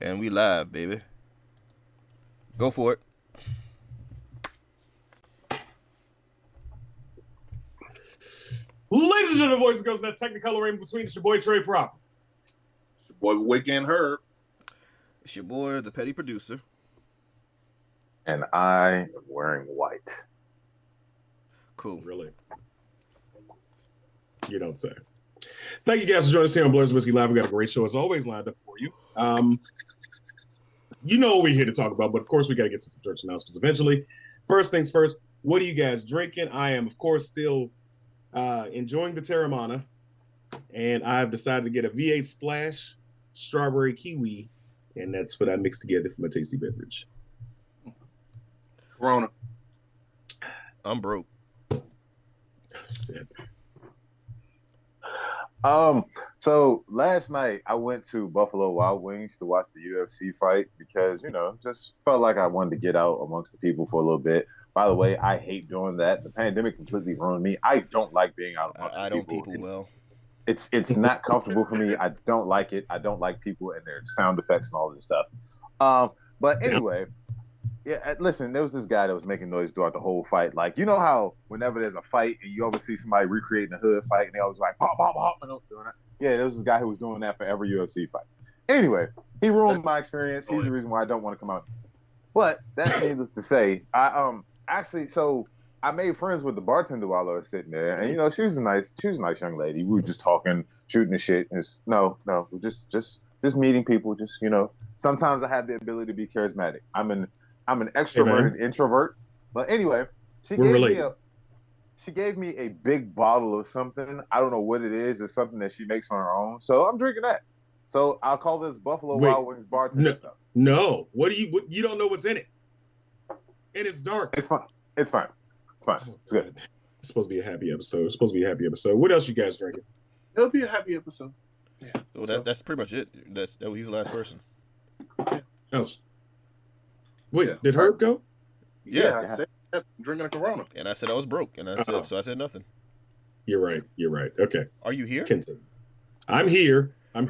And we live, baby. Go for it. Ladies and gentlemen, boys and girls, that technicolor rain between it's your boy Trey Prop. It's your boy Wick and Herb. It's your boy, the petty producer. And I am wearing white. Cool. Really? You don't say. Thank you guys for joining us here on Blerds and Whiskey Live. We got a great show as always lined up for you. You know what we're here to talk about, but of course we got to get to some church announcements eventually. First things first, what are you guys drinking? I am, of course, still enjoying the Terramana, and I've decided to get a V8 Splash Strawberry Kiwi, and that's what I mixed together for my tasty beverage. Corona. I'm broke. So last night I went to Buffalo Wild Wings to watch the UFC fight because, just felt like I wanted to get out amongst the people for a little bit. By the way, I hate doing that. The pandemic completely ruined me. I don't like being out amongst I people. don't people well. It's not comfortable for me. I don't like it. I don't like people and their sound effects and all this stuff. But anyway, yeah, listen, there was this guy that was making noise throughout the whole fight. Like, you know how whenever there's a fight and you always see somebody recreating a hood fight and they always like, pop, pop, pop, and doing that. Yeah, there was this guy who was doing that for every UFC fight. Anyway, he ruined my experience. He's the reason why I don't want to come out. But that's needless to say. So I made friends with the bartender while I was sitting there, and she was a nice young lady. We were just talking, shooting the shit. No, we're just meeting people. Sometimes I have the ability to be charismatic. I'm an extroverted introvert. But anyway, she gave me a big bottle of something. I don't know what it is. It's something that she makes on her own. So I'm drinking that. So I'll call this Buffalo Wild Wings bartender stuff. No, you don't know what's in it. And it's dark. It's fine. It's good. It's supposed to be a happy episode. What else you guys drinking? It'll be a happy episode. Yeah. Well, that's pretty much it. He's the last person. Else. Wait, did Herb go? Yeah, I said drinking a Corona. And I said I was broke, and I said nothing. You're right. Okay. Are you here? Continue. I'm here. A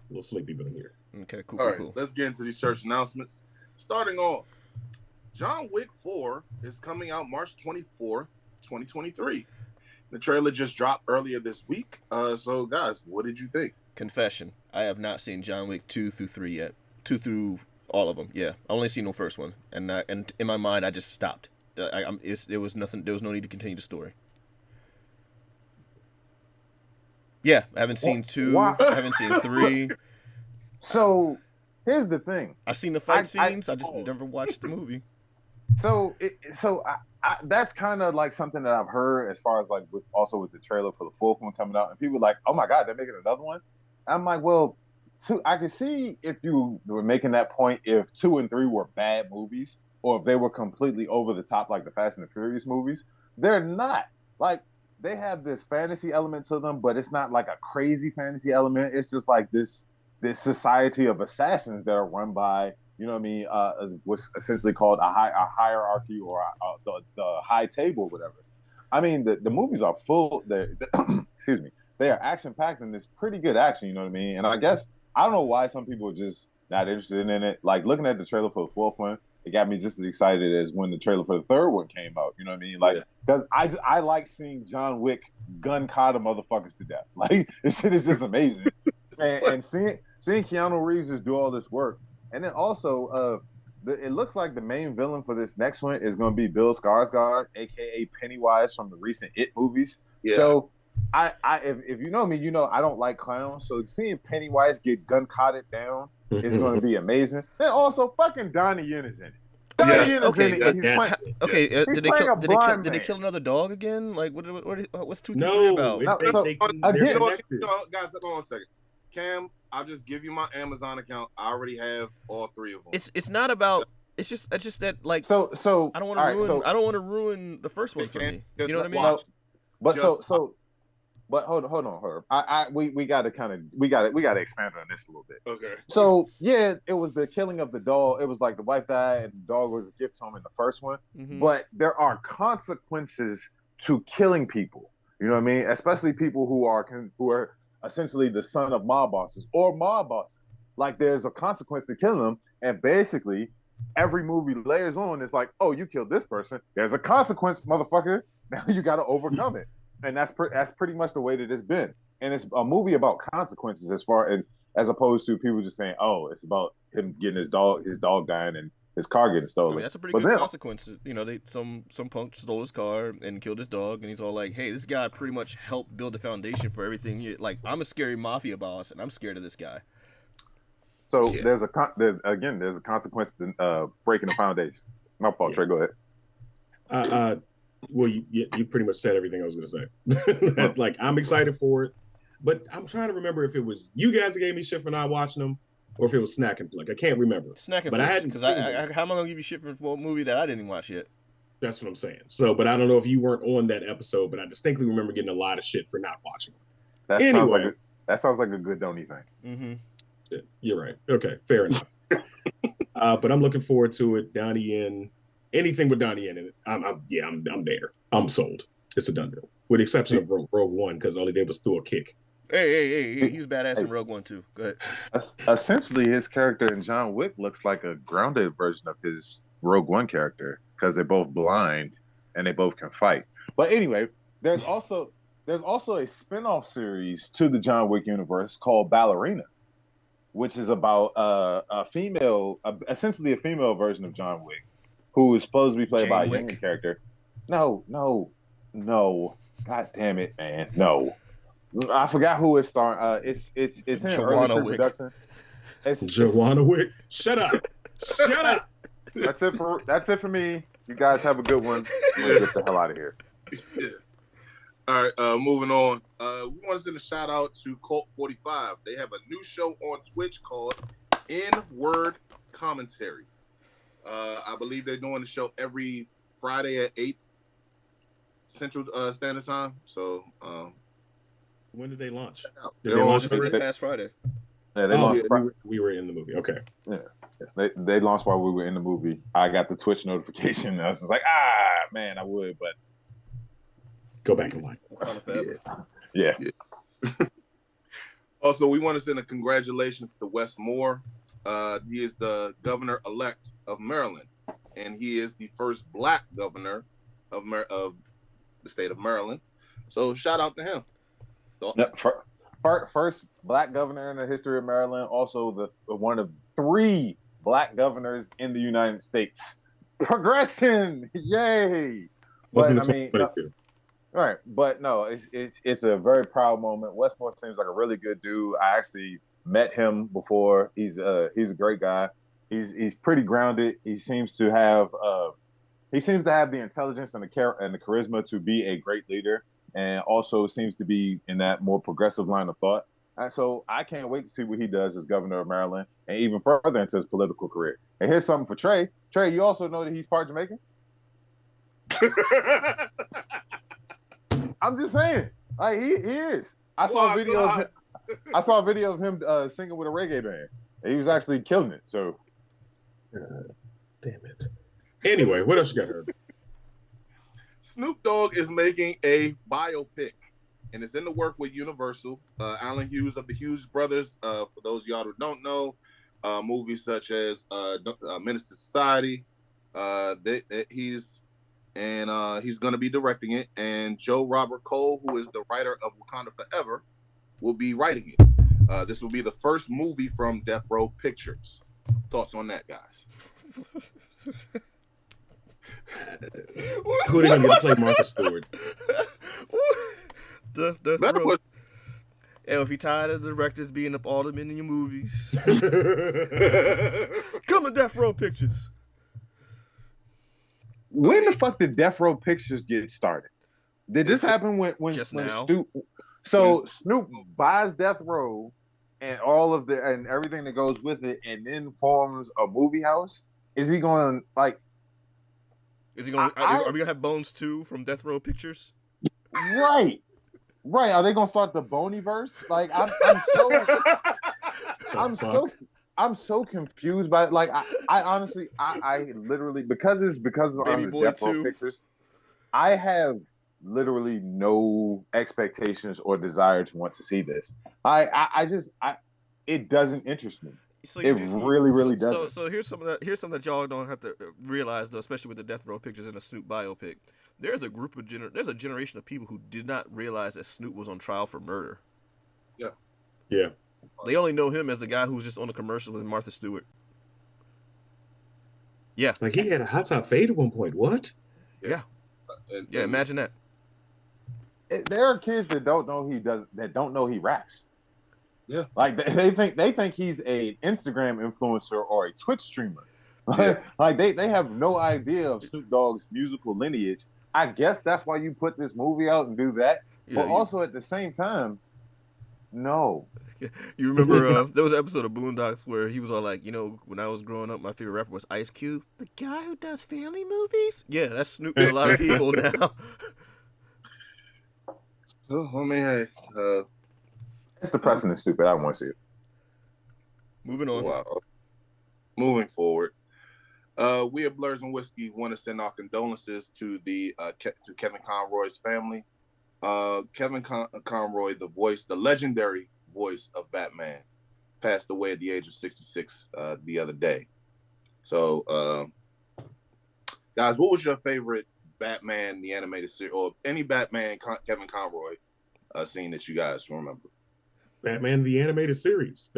little sleepy, but I'm here. Okay, cool. All right, cool. let's get into these church announcements. Starting off, John Wick 4 is coming out March 24th, 2023. The trailer just dropped earlier this week. So, guys, what did you think? Confession: I have not seen John Wick 2 through 3 yet. 2 through all of them. Yeah, I only seen the first one, and in my mind, I just stopped. There was nothing. There was no need to continue the story. Yeah, I haven't seen 2. I haven't seen 3. So here's the thing. I've seen the fight scenes. I just never watched the movie. So that's kind of like something that I've heard as far as like with the trailer for the fourth one coming out, and people are like, oh my God, they're making another one. I'm like, well, I can see if you were making that point if 2 and 3 were bad movies, or if they were completely over the top like the Fast and the Furious movies. They're not. Like, they have this fantasy element to them, but it's not like a crazy fantasy element. It's just like this society of assassins that are run by, what's essentially called a hierarchy or the high table or whatever. I mean, the movies are full. Excuse me. They are action packed and it's pretty good action. You know what I mean? And I guess I don't know why some people are just not interested in it. Like looking at the trailer for the fourth one, it got me just as excited as when the trailer for the third one came out. You know what I mean? Like, because I like seeing John Wick gun cotta motherfuckers to death. Like, this shit is just amazing. and seeing Keanu Reeves just do all this work. And then also, it looks like the main villain for this next one is going to be Bill Skarsgård, a.k.a. Pennywise from the recent It movies. Yeah. So, if you know me, I don't like clowns. So seeing Pennywise get gun cotted down is going to be amazing. Then also, fucking Donnie Yen is in it. Did they kill another dog again? Like, what's 2 3 about? Guys, hold on a second. Cam, I'll just give you my Amazon account. I already have all 3 of them. It's not about. It's just that like. So I don't want to ruin the first one for me. You know what I mean? But hold on, Herb. We gotta expand on this a little bit. Okay. So yeah, it was the killing of the dog. It was like the wife died and the dog was a gift to him in the first one. Mm-hmm. But there are consequences to killing people. You know what I mean? Especially people who are essentially the son of mob bosses or mob bosses. like there's a consequence to killing them, and basically every movie layers on. It's like, oh, you killed this person. There's a consequence, motherfucker. Now you got to overcome it, and that's pretty much the way that it's been. And it's a movie about consequences, as opposed to people just saying, oh, it's about him getting his dog dying, and his car getting stolen. I mean, that's a pretty But good then, consequence. You know, some punk stole his car and killed his dog, and he's all like, "Hey, this guy pretty much helped build the foundation for everything." Like, I'm a scary mafia boss, and I'm scared of this guy. So there's a consequence to breaking the foundation. My fault, Trey. Go ahead. Well, you pretty much said everything I was going to say. Like, I'm excited for it, but I'm trying to remember if it was you guys that gave me shit for not watching them, or if it was Snacking Flick. I can't remember. Snacking but Flicks, I hadn't because seen how am I gonna give you shit for a movie that I didn't even watch yet? That's what I'm saying. So, but I don't know if you weren't on that episode, but I distinctly remember getting a lot of shit for not watching them. That sounds like a good don't you think? Mm-hmm. You're right. Okay, fair enough. But I'm looking forward to it. Donnie Yen, anything with Donnie Yen in it, I'm there. I'm sold. It's a done deal, with the exception of Rogue One, because all he did was throw a kick. Hey, he was badass in Rogue One too. Go ahead. Essentially, his character in John Wick looks like a grounded version of his Rogue One character because they're both blind and they both can fight. But anyway, there's also a spin-off series to the John Wick universe called Ballerina, which is about essentially a female version of John Wick, who is supposed to be played by a younger character. No. God damn it, man. No. I forgot who it's starring. It's in early pre-production. It's Joanna Wick. Shut up. Shut up. That's it for me. You guys have a good one. I'm gonna get the hell out of here. Yeah. All right, moving on. We want to send a shout out to Cult 45. They have a new show on Twitch called N-Word Commentary. I believe they're doing the show every Friday at 8 Central Standard Time. So, when did they launch? Did they launch this past Friday? Yeah, they launched. We were in the movie. Okay. Yeah. They launched while we were in the movie. I got the Twitch notification. I was just like, man, I would, but go back and watch. Yeah. Also, we want to send a congratulations to Wes Moore. He is the governor-elect of Maryland, and he is the first Black governor of the state of Maryland. So, shout out to him. First Black governor in the history of Maryland. Also, the one of 3 Black governors in the United States. Progression, yay! But I mean, right? But no, it's a very proud moment. Wes Moore seems like a really good dude. I actually met him before. He's a great guy. He's pretty grounded. He seems to have the intelligence and the charisma to be a great leader, and also seems to be in that more progressive line of thought. And so I can't wait to see what he does as governor of Maryland and even further into his political career. And here's something for Trey. Trey, you also know that he's part Jamaican? I'm just saying. Like he is. I saw a video of him singing with a reggae band. And he was actually killing it. So damn it. Anyway, what else you got, Herb? Snoop Dogg is making a biopic, and it's in the work with Universal. Alan Hughes of the Hughes Brothers, for those of y'all who don't know, movies such as Menace to Society. He's going to be directing it, and Joe Robert Cole, who is the writer of Wakanda Forever, will be writing it. This will be the first movie from Death Row Pictures. Thoughts on that, guys? Who are they going to play Martha Stewart? Death Row. Hey, if you're tired of the directors being up all them in your movies, come to Death Row Pictures. When the fuck did Death Row Pictures get started? Did this happen when Snoop? So Snoop buys Death Row and and everything that goes with it, and then forms a movie house. Is he going like? Is he going? Are we gonna have Bones 2 from Death Row Pictures? Right. Are they gonna start the Boneyverse? Like I'm so confused by it. Like I honestly I literally because it's on the Death Row Pictures, I have literally no expectations or desire to want to see this. It doesn't interest me. So It really, really doesn't. So here's something that y'all don't have to realize though, especially with the death row pictures in a Snoop biopic. There's a generation of people who did not realize that Snoop was on trial for murder. Yeah. Yeah. They only know him as the guy who was just on the commercial with Martha Stewart. Yeah. Like he had a hot top fade at one point. What? Yeah. Yeah. Imagine that. There are kids that don't know he raps. Yeah. Like they think he's a Instagram influencer or a Twitch streamer. Yeah. Like they have no idea of Snoop Dogg's musical lineage. I guess that's why you put this movie out and do that. Yeah, But also at the same time, no. You remember there was an episode of Boondocks where he was all like, when I was growing up, my favorite rapper was Ice Cube, the guy who does family movies. Yeah, that's Snoop to a lot of people now. Oh, I mean, hey, It's depressing and stupid. I don't want to see it. Moving on. Wow. Moving forward, we at Blerds and Whiskey want to send our condolences to the to Kevin Conroy's family. Kevin Conroy, the legendary voice of Batman, passed away at the age of 66 the other day. So, guys, what was your favorite Batman the animated series, or any Batman Kevin Conroy scene that you guys remember? Batman the animated series.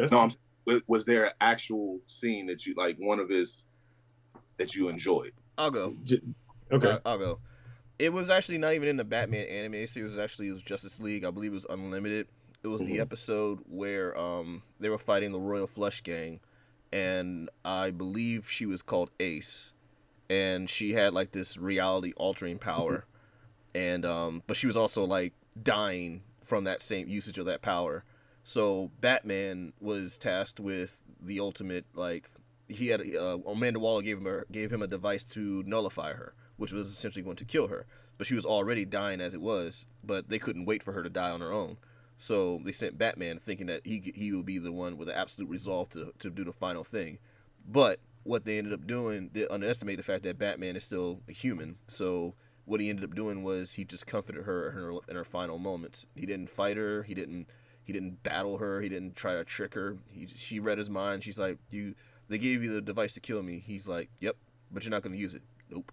Was there an actual scene that you like, one of his that you enjoyed? I'll go. Okay. I'll go. It was actually not even in the Batman animated series. It was Justice League. I believe it was Unlimited. It was the episode where they were fighting the Royal Flush Gang, and I believe she was called Ace, and she had like this reality altering power, and but she was also like dying from that same usage of that power. So Batman was tasked with the ultimate, like, he had Amanda Waller gave him a device to nullify her, which was essentially going to kill her. But she was already dying as it was, but they couldn't wait for her to die on her own. So they sent Batman thinking that he would be the one with the absolute resolve to do the final thing. But what they ended up doing, they underestimated the fact that Batman is still a human. So what he ended up doing was he just comforted her in her final moments. He didn't fight her. He didn't battle her. He didn't try to trick her. She read his mind. She's like, they gave you the device to kill me. He's like, yep, but you're not going to use it. Nope.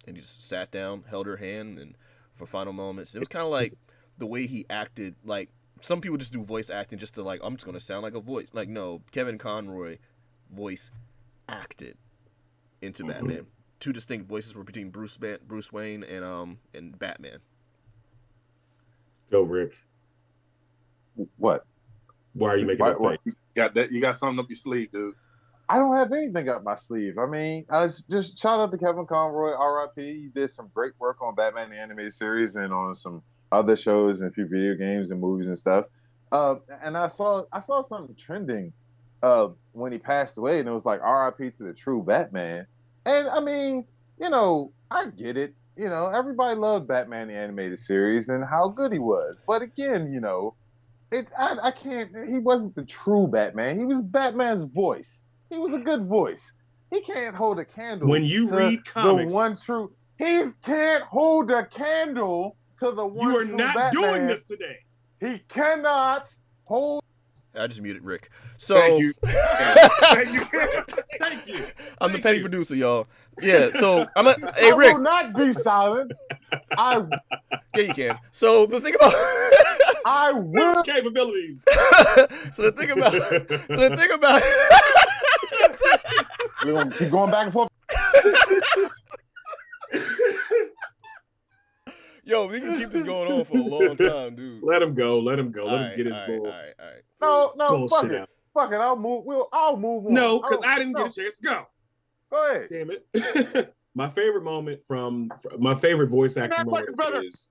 And he just sat down, held her hand, and for final moments. It was kind of like the way he acted. Like, some people just do voice acting just to, like, I'm just going to sound like a voice. Like, no, Kevin Conroy voice acted into Batman. Two distinct voices were between Bruce Wayne and Batman. Go, Rick. What? Why are you making that? You got something up your sleeve, dude. I don't have anything up my sleeve. I mean, I was just shout out to Kevin Conroy, R.I.P. He did some great work on Batman the animated series and on some other shows and a few video games and movies and stuff. And I saw something trending when he passed away, and it was like R.I.P. to the true Batman. And I mean, I get it. Everybody loved Batman the animated series and how good he was. But again, I can't. He wasn't the true Batman. He was Batman's voice. He was a good voice. He can't hold a candle. When you read comics, the one true. He can't hold a candle to the one. You are true not Batman. doing this today. He cannot hold. I just muted Rick. So Thank you. Thank you. Thank you. I'm the petty producer, y'all. Yeah. So hey Rick. I will not be silenced. Yeah, you can. So the thing about I will capabilities. So the thing about we're gonna keep going back and forth. Yo, we can keep this going on for a long time, dude. Let him go. Let him get his all little. right. No, fuck it. Fuck it. I'll move on. No, because I didn't get a chance to go. Go ahead. Damn it. My favorite moment from my favorite voice acting moment is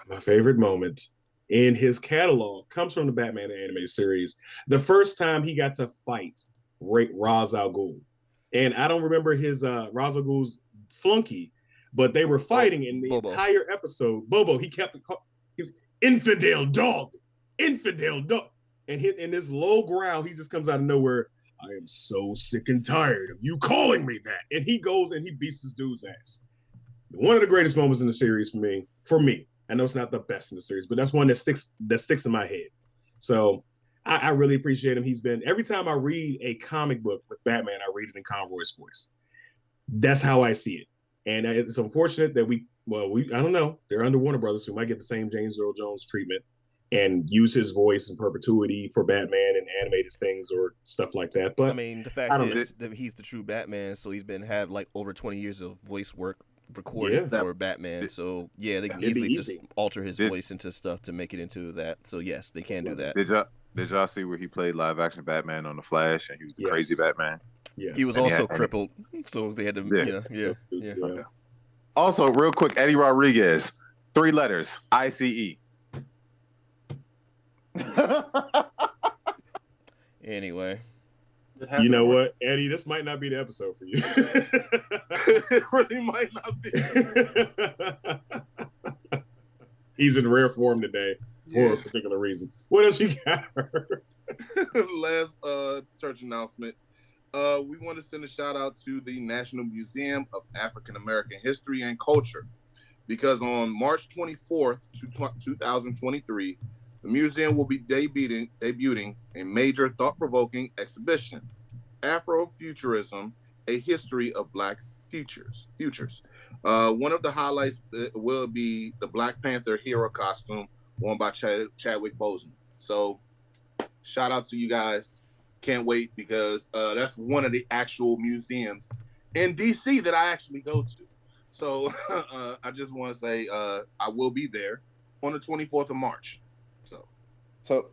my favorite moment in his catalog comes from the Batman animated series. The first time he got to fight Ra's al Ghul. And I don't remember his Ra's al Ghul's flunky, but they were fighting in the entire episode. Bobo, he was infidel dog. And in this low growl, he just comes out of nowhere. I am so sick and tired of you calling me that. And he goes and he beats this dude's ass. One of the greatest moments in the series for me. I know it's not the best in the series, but that's one that sticks in my head. So I really appreciate him. He's been every time I read a comic book with Batman, I read it in Conroy's voice. That's how I see it, and it's unfortunate that we I don't know, they're under Warner Brothers, who might get the same James Earl Jones treatment and use his voice in perpetuity for Batman and animated things or stuff like that. I But mean, the I fact don't is that he's the true Batman, so he's been had like over 20 years of voice work recorded Yeah. for Batman. So yeah, they can It'd be easily just easy. alter his Did- voice into stuff to make it into that. So yes, they can do that. Did y'all see where he played live action Batman on the Flash and he was the Yes. crazy Batman? Yes. He was And he also had- and he- crippled, so they had to, yeah. Also, real quick, Eddie Rodriguez, 3 letters, ICE. Anyway, You know what, Eddie? This might not be the episode for you. It really might not be. He's in rare form today for a particular reason. What else you got? Last church announcement. We want to send a shout out to the National Museum of African American History and Culture, because on March 24th, 2023, the museum will be debuting a major thought-provoking exhibition, Afrofuturism: A History of Black Futures. One of the highlights will be the Black Panther hero costume worn by Chadwick Boseman. So, shout out to you guys. Can't wait, because that's one of the actual museums in DC that I actually go to. So I just want to say I will be there on the 24th of March. So,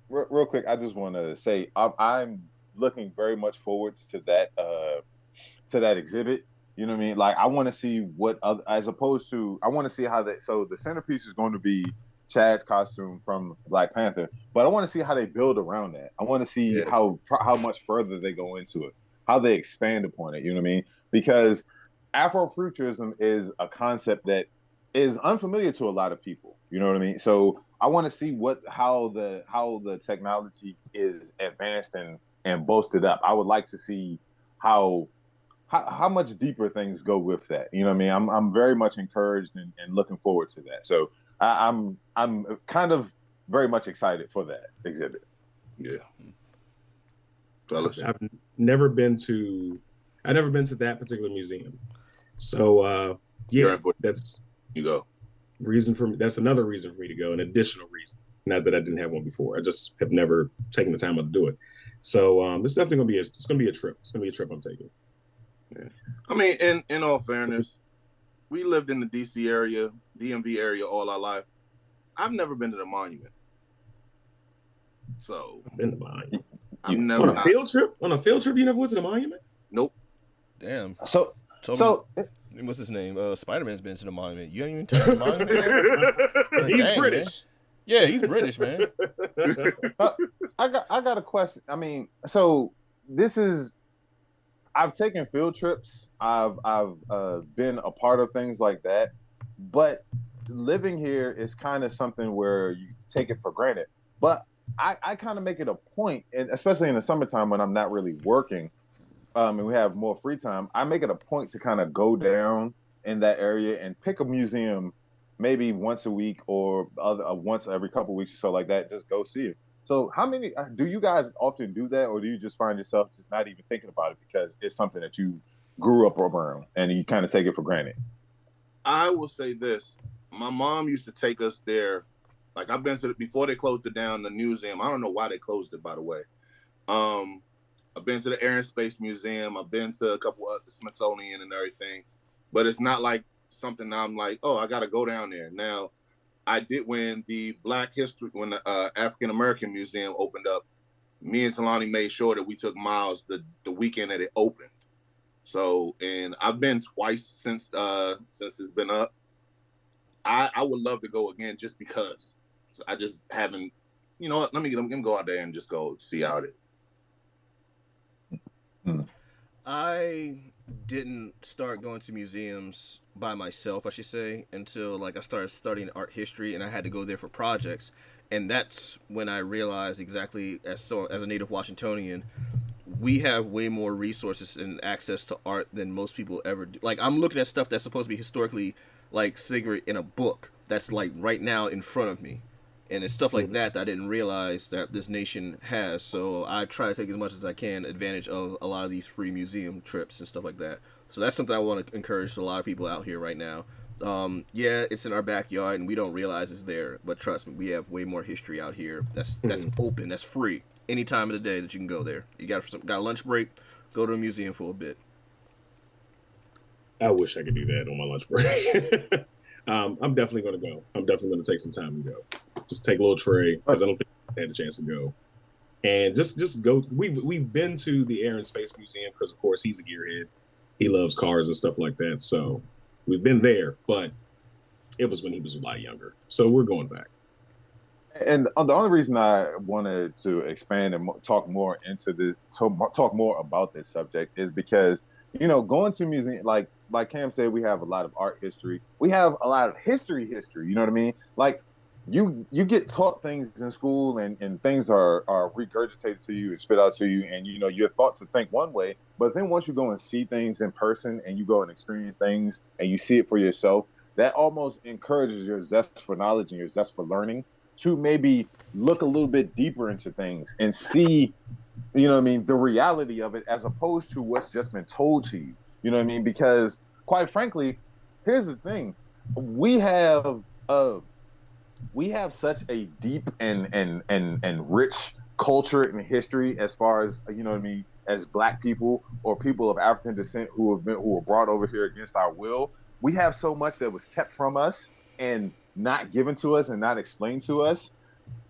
real quick, I just want to say I'm looking very much forward to that exhibit. You know what I mean? Like, I want to see what other, as opposed to, I want to see how that. So the centerpiece is going to be Chad's costume from Black Panther, but I want to see how they build around that. I want to see how much further they go into it, how they expand upon it. You know what I mean? Because Afrofuturism is a concept that is unfamiliar to a lot of people. You know what I mean? So I want to see how the technology is advanced and boasted up. I would like to see how much deeper things go with that. You know what I mean? I'm very much encouraged and looking forward to that. So I'm kind of very much excited for that exhibit. Yeah. Fellas. I've never been to that particular museum. So that's You go. that's another reason for me to go, an additional reason. Not that I didn't have one before. I just have never taken the time to do it. So it's definitely gonna be a trip. It's gonna be a trip I'm taking. Yeah. I mean, in all fairness, we lived in the DC area, DMV area all our life. I've never been to the monument. So I've been to the monument. I've never on a field trip. On a field trip, you never went to the monument? Nope. Damn. So What's his name? Spider-Man's been to the monument. You ain't even touched the monument. Like, He's dang, British. Man. Yeah, he's British, man. I got a question. I mean, so this is, I've taken field trips. I've been a part of things like that, but living here is kind of something where you take it for granted. But I kind of make it a point, and especially in the summertime when I'm not really working, and we have more free time, I make it a point to kind of go down in that area and pick a museum maybe once a week or once every couple of weeks or so like that. Just go see it. So how many do you guys often do that, or do you just find yourself just not even thinking about it because it's something that you grew up around and you kind of take it for granted? I will say this. My mom used to take us there. Like, I've been to before they closed it down, the museum. I don't know why they closed it, by the way. I've been to the Air and Space Museum. I've been to a couple of the Smithsonian and everything. But it's not like something I'm like, oh, I got to go down there. Now, I did when the African American Museum opened up, me and Talani made sure that we took Miles the weekend that it opened. So, and I've been twice since it's been up. I would love to go again just because. So I just haven't, you know what, let me go out there and just go see how it is. I didn't start going to museums by myself, I should say, until like I started studying art history and I had to go there for projects. And that's when I realized exactly as a native Washingtonian, we have way more resources and access to art than most people ever do. Like, I'm looking at stuff that's supposed to be historically like sacred in a book that's like right now in front of me. And it's stuff like that I didn't realize that this nation has. So I try to take as much as I can advantage of a lot of these free museum trips and stuff like that. So that's something I want to encourage a lot of people out here right now. Yeah, it's in our backyard and we don't realize it's there, but trust me, we have way more history out here. That's open, that's free, any time of the day that you can go there. You got a lunch break, go to a museum for a bit. I wish I could do that on my lunch break. I'm definitely going to go. I'm definitely going to take some time and go. Just take a little tray because I don't think I had a chance to go. And just go. We've been to the Air and Space Museum because, of course, he's a gearhead. He loves cars and stuff like that. So we've been there, but it was when he was a lot younger. So we're going back. And the only reason I wanted to expand and talk more into this, talk more about this subject, is because going to museum, like Cam said, we have a lot of art history. We have a lot of history. You know what I mean? Like you get taught things in school, and things are regurgitated to you and spit out to you, and you're thought to think one way. But then once you go and see things in person, and you go and experience things, and you see it for yourself, that almost encourages your zest for knowledge and your zest for learning to maybe look a little bit deeper into things and see, the reality of it, as opposed to what's just been told to you. You know what I mean? Because quite frankly, here's the thing: we have such a deep and rich culture and history as far as as Black people or people of African descent who were brought over here against our will. We have so much that was kept from us and not given to us and not explained to us.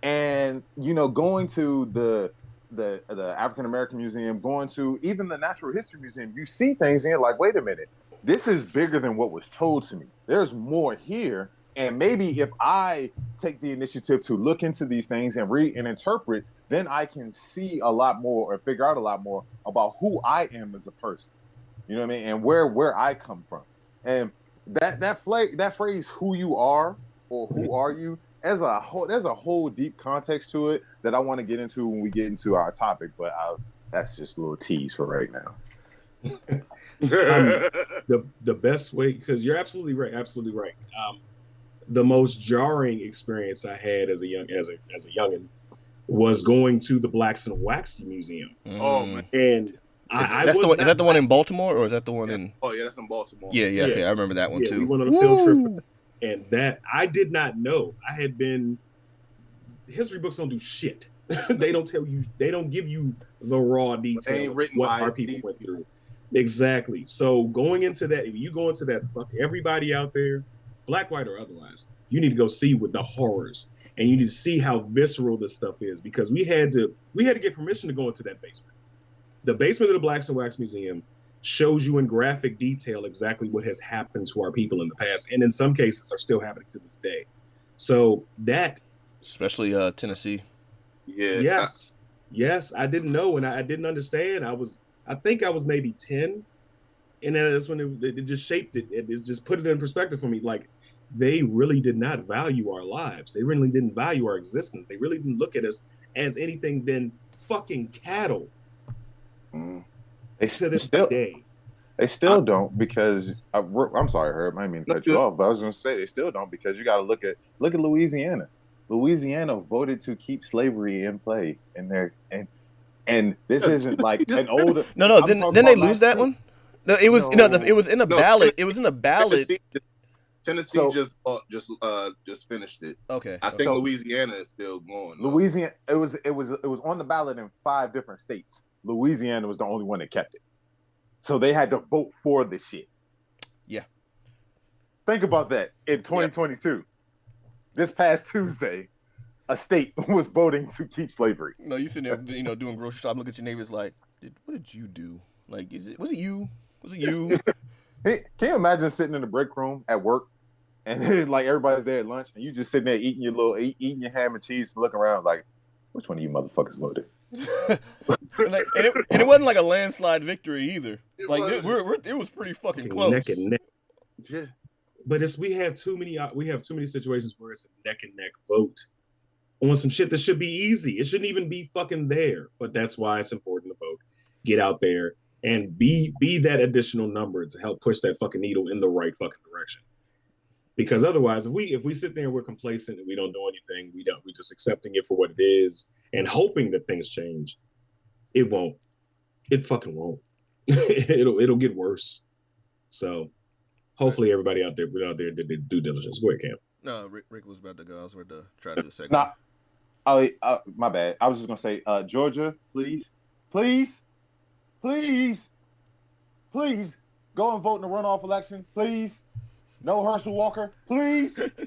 And going to the African American Museum, going to even the Natural History Museum, you see things and you're like, wait a minute, this is bigger than what was told to me. There's more here. And maybe if I take the initiative to look into these things and read and interpret, then I can see a lot more or figure out a lot more about who I am as a person. You know what I mean? And where I come from. And that phrase, who you are or who are you, there's a whole deep context to it that I want to get into when we get into our topic, but that's just a little tease for right now. The best way, because you're absolutely right. The most jarring experience I had as a youngin was going to the Blacks and Whiskey Museum. Oh man! And is that the one in Baltimore, or is that the one in? Oh yeah, that's in Baltimore. Yeah. Okay, I remember that one too. We went on a field trip, and that I did not know. I had been. History books don't do shit. They don't tell you. They don't give you the raw detail of what our people went through. Exactly. So going into that, if you go into that, fuck everybody out there, Black, white, or otherwise, you need to go see with the horrors, and you need to see how visceral this stuff is, because we had to get permission to go into that basement. The basement of the Blacks and Wax Museum shows you in graphic detail exactly what has happened to our people in the past, and in some cases are still happening to this day. So that, especially Tennessee. Yeah. Yes, I didn't know, and I didn't understand. I think I was maybe 10, and then that's when it just shaped it. It just put it in perspective for me. Like, they really did not value our lives. They really didn't value our existence. They really didn't look at us as anything than fucking cattle. They to this day. They still don't, because I'm sorry, Herb. I didn't mean to cut you off, but I was going to say they still don't, because you got to look at Louisiana. Louisiana voted to keep slavery in play in there, and this isn't like an older. No. Didn't they lose that one? No, it was it was in a ballot. It was in a ballot. Tennessee just finished it. Okay. I think Louisiana is still going. Louisiana, it was on the ballot in 5 different states. Louisiana was the only one that kept it. So they had to vote for the shit. Yeah. Think about that in 2022. Yeah. This past Tuesday, a state was voting to keep slavery. No, you sitting there, doing grocery shopping, look at your neighbors like, what did you do? Like, was it you? Hey, can you imagine sitting in the break room at work, and like everybody's there at lunch, and you just sitting there eating your ham and cheese, and looking around like, which one of you motherfuckers voted? and it wasn't like a landslide victory either. It was pretty fucking close. Neck and neck. Yeah. But we have too many situations where it's a neck and neck vote on some shit that should be easy. It shouldn't even be fucking there. But that's why it's important to vote. Get out there and be that additional number to help push that fucking needle in the right fucking direction. Because otherwise, if we sit there and we're complacent and we don't do anything, we're just accepting it for what it is and hoping that things change, it won't. It fucking won't. It'll get worse. So hopefully everybody out there did their due diligence. Go ahead, Cam. No, Rick was about to go. I was about to try to do a second. Nah, my bad. I was just gonna say, Georgia, please, go and vote in the runoff election, please. No Herschel Walker, please. Dirty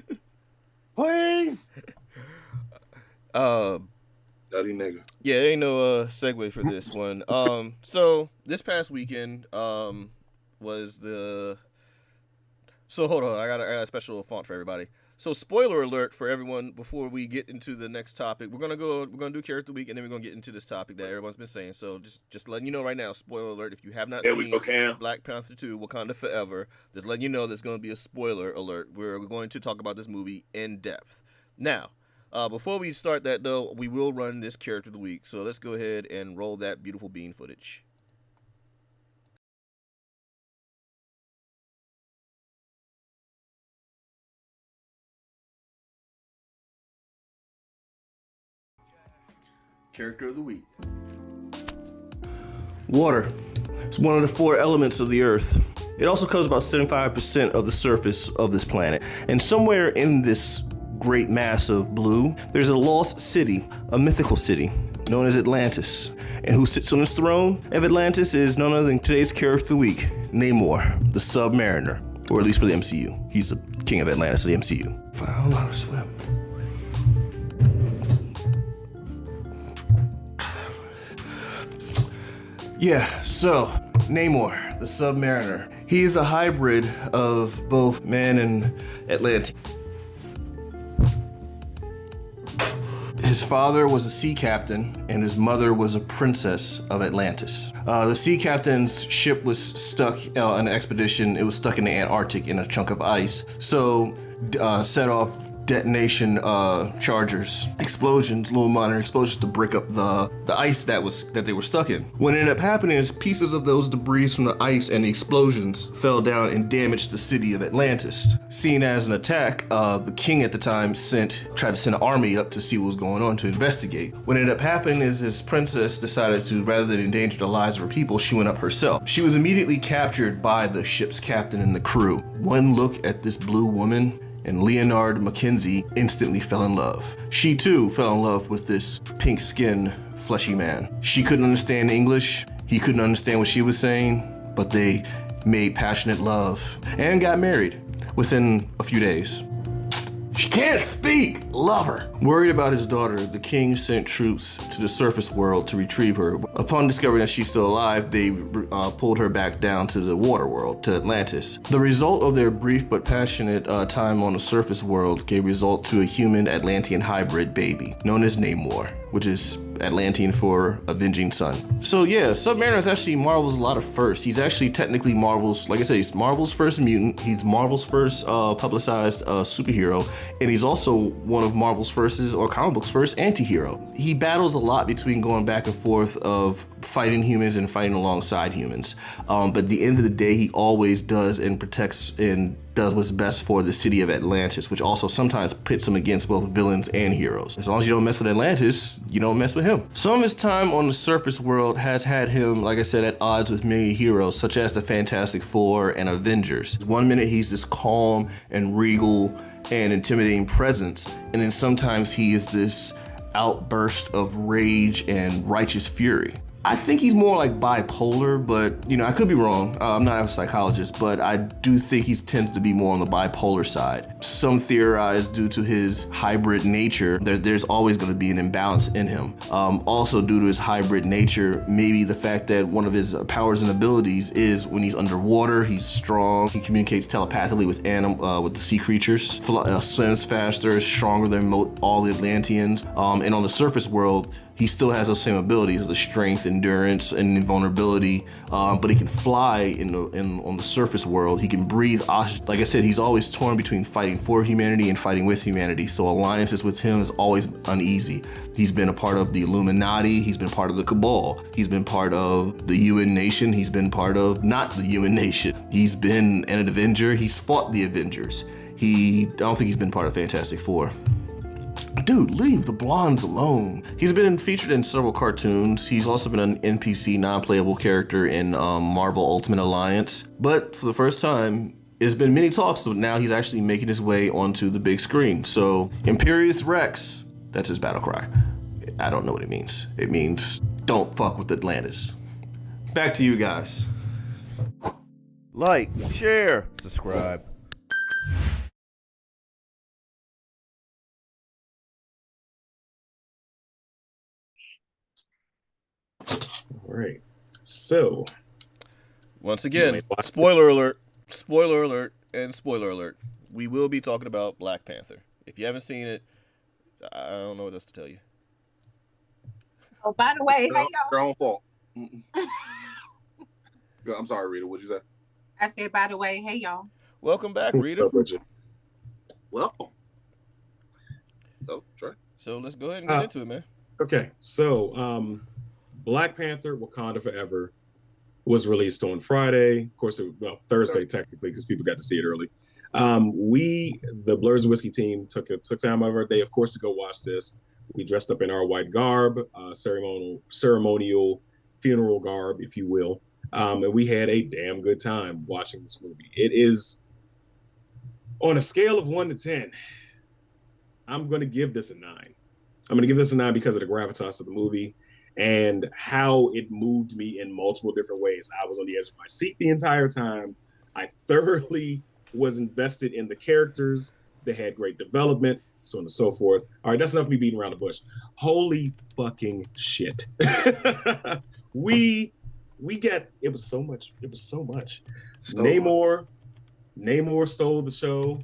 nigga. Yeah, there ain't no segue for this one. So this past weekend was the. So hold on, I got a special font for everybody. So spoiler alert for everyone before we get into the next topic. We're gonna do character week, and then we're gonna get into this topic that everyone's been saying. So just letting you know right now, spoiler alert. If you have not seen Black Panther 2: Wakanda Forever, just letting you know there's gonna be a spoiler alert. We're going to talk about this movie in depth. Now, before we start that though, we will run this character of the week. So let's go ahead and roll that beautiful bean footage. Character of the week. Water. It's one of the 4 elements of the earth. It also covers about 75% of the surface of this planet. And somewhere in this great mass of blue, there's a lost city, a mythical city, known as Atlantis. And who sits on its throne of Atlantis is none other than today's character of the week, Namor, the Submariner. Or at least for the MCU. He's the king of Atlantis of the MCU. I don't know how to swim. Yeah, so, Namor, the Submariner. He is a hybrid of both man and Atlantean. His father was a sea captain, and his mother was a princess of Atlantis. The sea captain's ship was stuck on an expedition. It was stuck in the Antarctic in a chunk of ice. So, set off detonation chargers, explosions, little minor explosions to break up the ice that they were stuck in. What ended up happening is pieces of those debris from the ice and the explosions fell down and damaged the city of Atlantis. Seen as an attack, the king at the time tried to send an army up to see what was going on to investigate. What ended up happening is his princess decided to, rather than endanger the lives of her people, she went up herself. She was immediately captured by the ship's captain and the crew. One look at this blue woman, and Leonard Mackenzie instantly fell in love. She too fell in love with this pink-skinned, fleshy man. She couldn't understand English, he couldn't understand what she was saying, but they made passionate love and got married within a few days. She can't speak! Love her! Worried about his daughter, the king sent troops to the surface world to retrieve her. Upon discovering that she's still alive, they pulled her back down to the water world, to Atlantis. The result of their brief but passionate time on the surface world gave result to a human Atlantean hybrid baby, known as Namor, which is Atlantean for Avenging Sun. So yeah, Submariner is actually Marvel's a lot of firsts. He's actually technically Marvel's, like I said, he's Marvel's first mutant. He's Marvel's first publicized superhero, and he's also one of Marvel's first, or comic book's first anti-hero. He battles a lot between going back and forth of fighting humans and fighting alongside humans. But at the end of the day, he always does and protects and does what's best for the city of Atlantis, which also sometimes pits him against both villains and heroes. As long as you don't mess with Atlantis, you don't mess with him. Some of his time on the surface world has had him, like I said, at odds with many heroes, such as the Fantastic Four and Avengers. One minute he's this calm and regal and intimidating presence, and then sometimes he is this outburst of rage and righteous fury. I think he's more like bipolar, but I could be wrong. I'm not a psychologist, but I do think he tends to be more on the bipolar side. Some theorize due to his hybrid nature that there's always going to be an imbalance in him. Also due to his hybrid nature, maybe the fact that one of his powers and abilities is when he's underwater, he's strong. He communicates telepathically with the sea creatures, swims faster, is stronger than all the Atlanteans. And on the surface world, he still has those same abilities, the strength, endurance, and invulnerability, but he can fly on the surface world. He can breathe. Like I said, he's always torn between fighting for humanity and fighting with humanity, so alliances with him is always uneasy. He's been a part of the Illuminati, he's been part of the Cabal, he's been part of the UN Nation, he's been part of not the UN Nation. He's been an Avenger, he's fought the Avengers. I don't think he's been part of Fantastic Four. Dude, leave the blondes alone. He's been featured in several cartoons. He's also been an NPC, non-playable character in Marvel Ultimate Alliance. But for the first time, it's been many talks, so now he's actually making his way onto the big screen. So, Imperious Rex, that's his battle cry. I don't know what it means. It means, don't fuck with Atlantis. Back to you guys. Like, share, subscribe. All right. So, once again, spoiler alert, and spoiler alert. We will be talking about Black Panther. If you haven't seen it, I don't know what else to tell you. Oh, by the way, hey y'all. Your own fault. I'm sorry, Rita. What'd you say? I said, by the way, hey y'all. Welcome back, Rita. Welcome. So, Trey. So let's go ahead and get into it, man. Okay, so Black Panther: Wakanda Forever was released on Friday. Of course, Thursday technically, because people got to see it early. We, the Blerds and Whiskey team, took time out of our day, of course, to go watch this. We dressed up in our white garb, ceremonial funeral garb, if you will, and we had a damn good time watching this movie. It is, on a scale of 1 to 10, I'm going to give this a 9. I'm going to give this a 9 because of the gravitas of the movie and how it moved me in multiple different ways. I was on the edge of my seat the entire time. I thoroughly was invested in the characters. They had great development, so on and so forth. All right, that's enough of me beating around the bush. Holy fucking shit. we got, it was so much. It was so much. So Namor stole the show.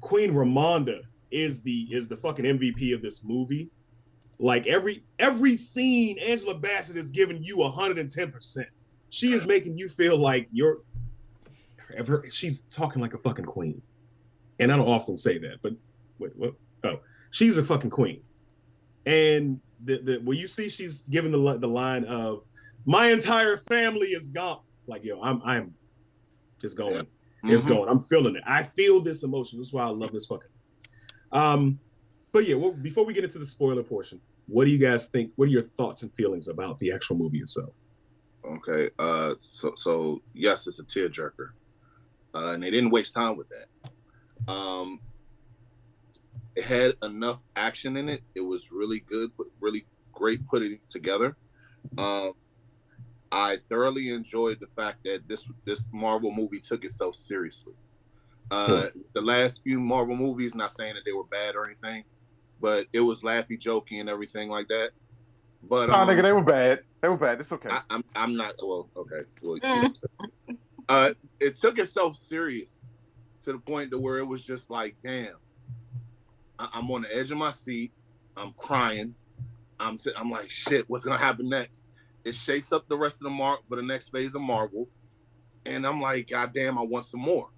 Queen Ramonda is the fucking MVP of this movie. Like every scene, Angela Bassett is giving you 110%. She is making you feel like she's talking like a fucking queen. And I don't often say that, but wait, what? Oh, she's a fucking queen. And when you see she's giving the line of, my entire family is gone. Like, yo, I'm it's going. Yeah. Mm-hmm. It's going. I'm feeling it. I feel this emotion. That's why I love this fucking. But yeah, well, before we get into the spoiler portion, what do you guys think? What are your thoughts and feelings about the actual movie itself? Okay. So yes, it's a tearjerker. And they didn't waste time with that. It had enough action in it. It was really good, really great putting it together. I thoroughly enjoyed the fact that this Marvel movie took itself seriously. The last few Marvel movies, not saying that they were bad or anything, but it was laughy, jokey, and everything like that. But nigga, they were bad. They were bad. It's okay. I'm not. Well, okay. Well, it took itself serious to the point to where it was just like, damn, I'm on the edge of my seat. I'm crying. I'm like, shit, what's gonna happen next? It shapes up the rest of the next phase of Marvel, and I'm like, god damn, I want some more.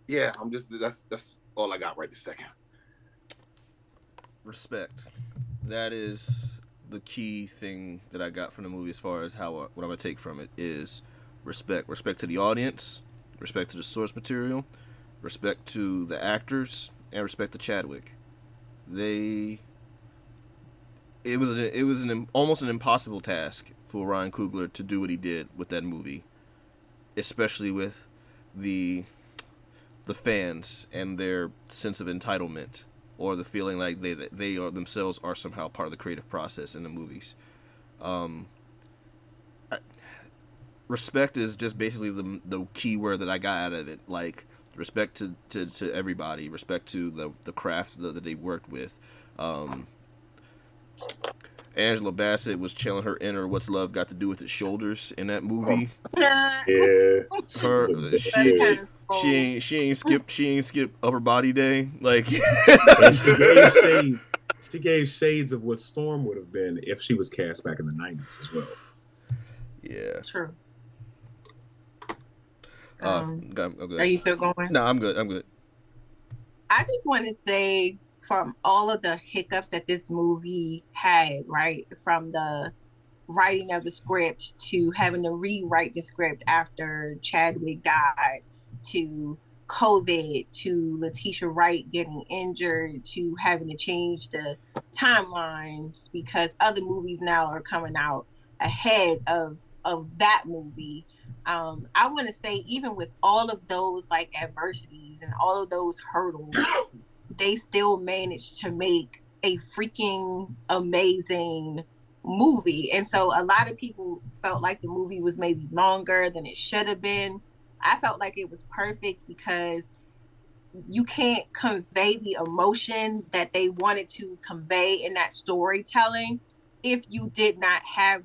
Yeah, that's all I got right this second. Respect. That is the key thing that I got from the movie as far as what I'm gonna take from it is respect. Respect to the audience, respect to the source material, respect to the actors, and respect to Chadwick. It was almost an impossible task for Ryan Coogler to do what he did with that movie, especially with the fans and their sense of entitlement, or the feeling like they are themselves are somehow part of the creative process in the movies. Respect is just basically the key word that I got out of it. Like, respect to everybody, respect to the craft that they worked with. Angela Bassett was channeling her inner "What's Love Got to Do with Its Shoulders" in that movie. Yeah, she ain't skip Upper Body Day. Like, and she gave shades of what Storm would have been if she was cast back in the 90s as well. Yeah, true. I'm good. Are you still going? No, I'm good. I just want to say, from all of the hiccups that this movie had, right, from the writing of the script to having to rewrite the script after Chadwick died, to COVID to Letitia Wright getting injured to having to change the timelines because other movies now are coming out ahead of that movie. I want to say even with all of those like adversities and all of those hurdles, they still managed to make a freaking amazing movie. And so a lot of people felt like the movie was maybe longer than it should have been. I felt like it was perfect because you can't convey the emotion that they wanted to convey in that storytelling if you did not have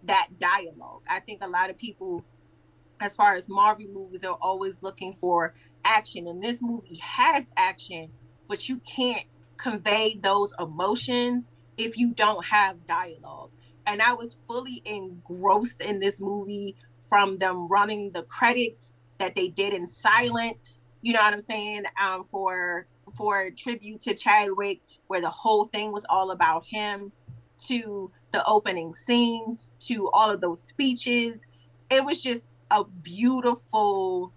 that dialogue. I think a lot of people, as far as Marvel movies, are always looking for action, and this movie has action, but you can't convey those emotions if you don't have dialogue. And I was fully engrossed in this movie from them running the credits that they did in silence. You know what I'm saying? For a tribute to Chadwick, where the whole thing was all about him, to the opening scenes, to all of those speeches. It was just a beautiful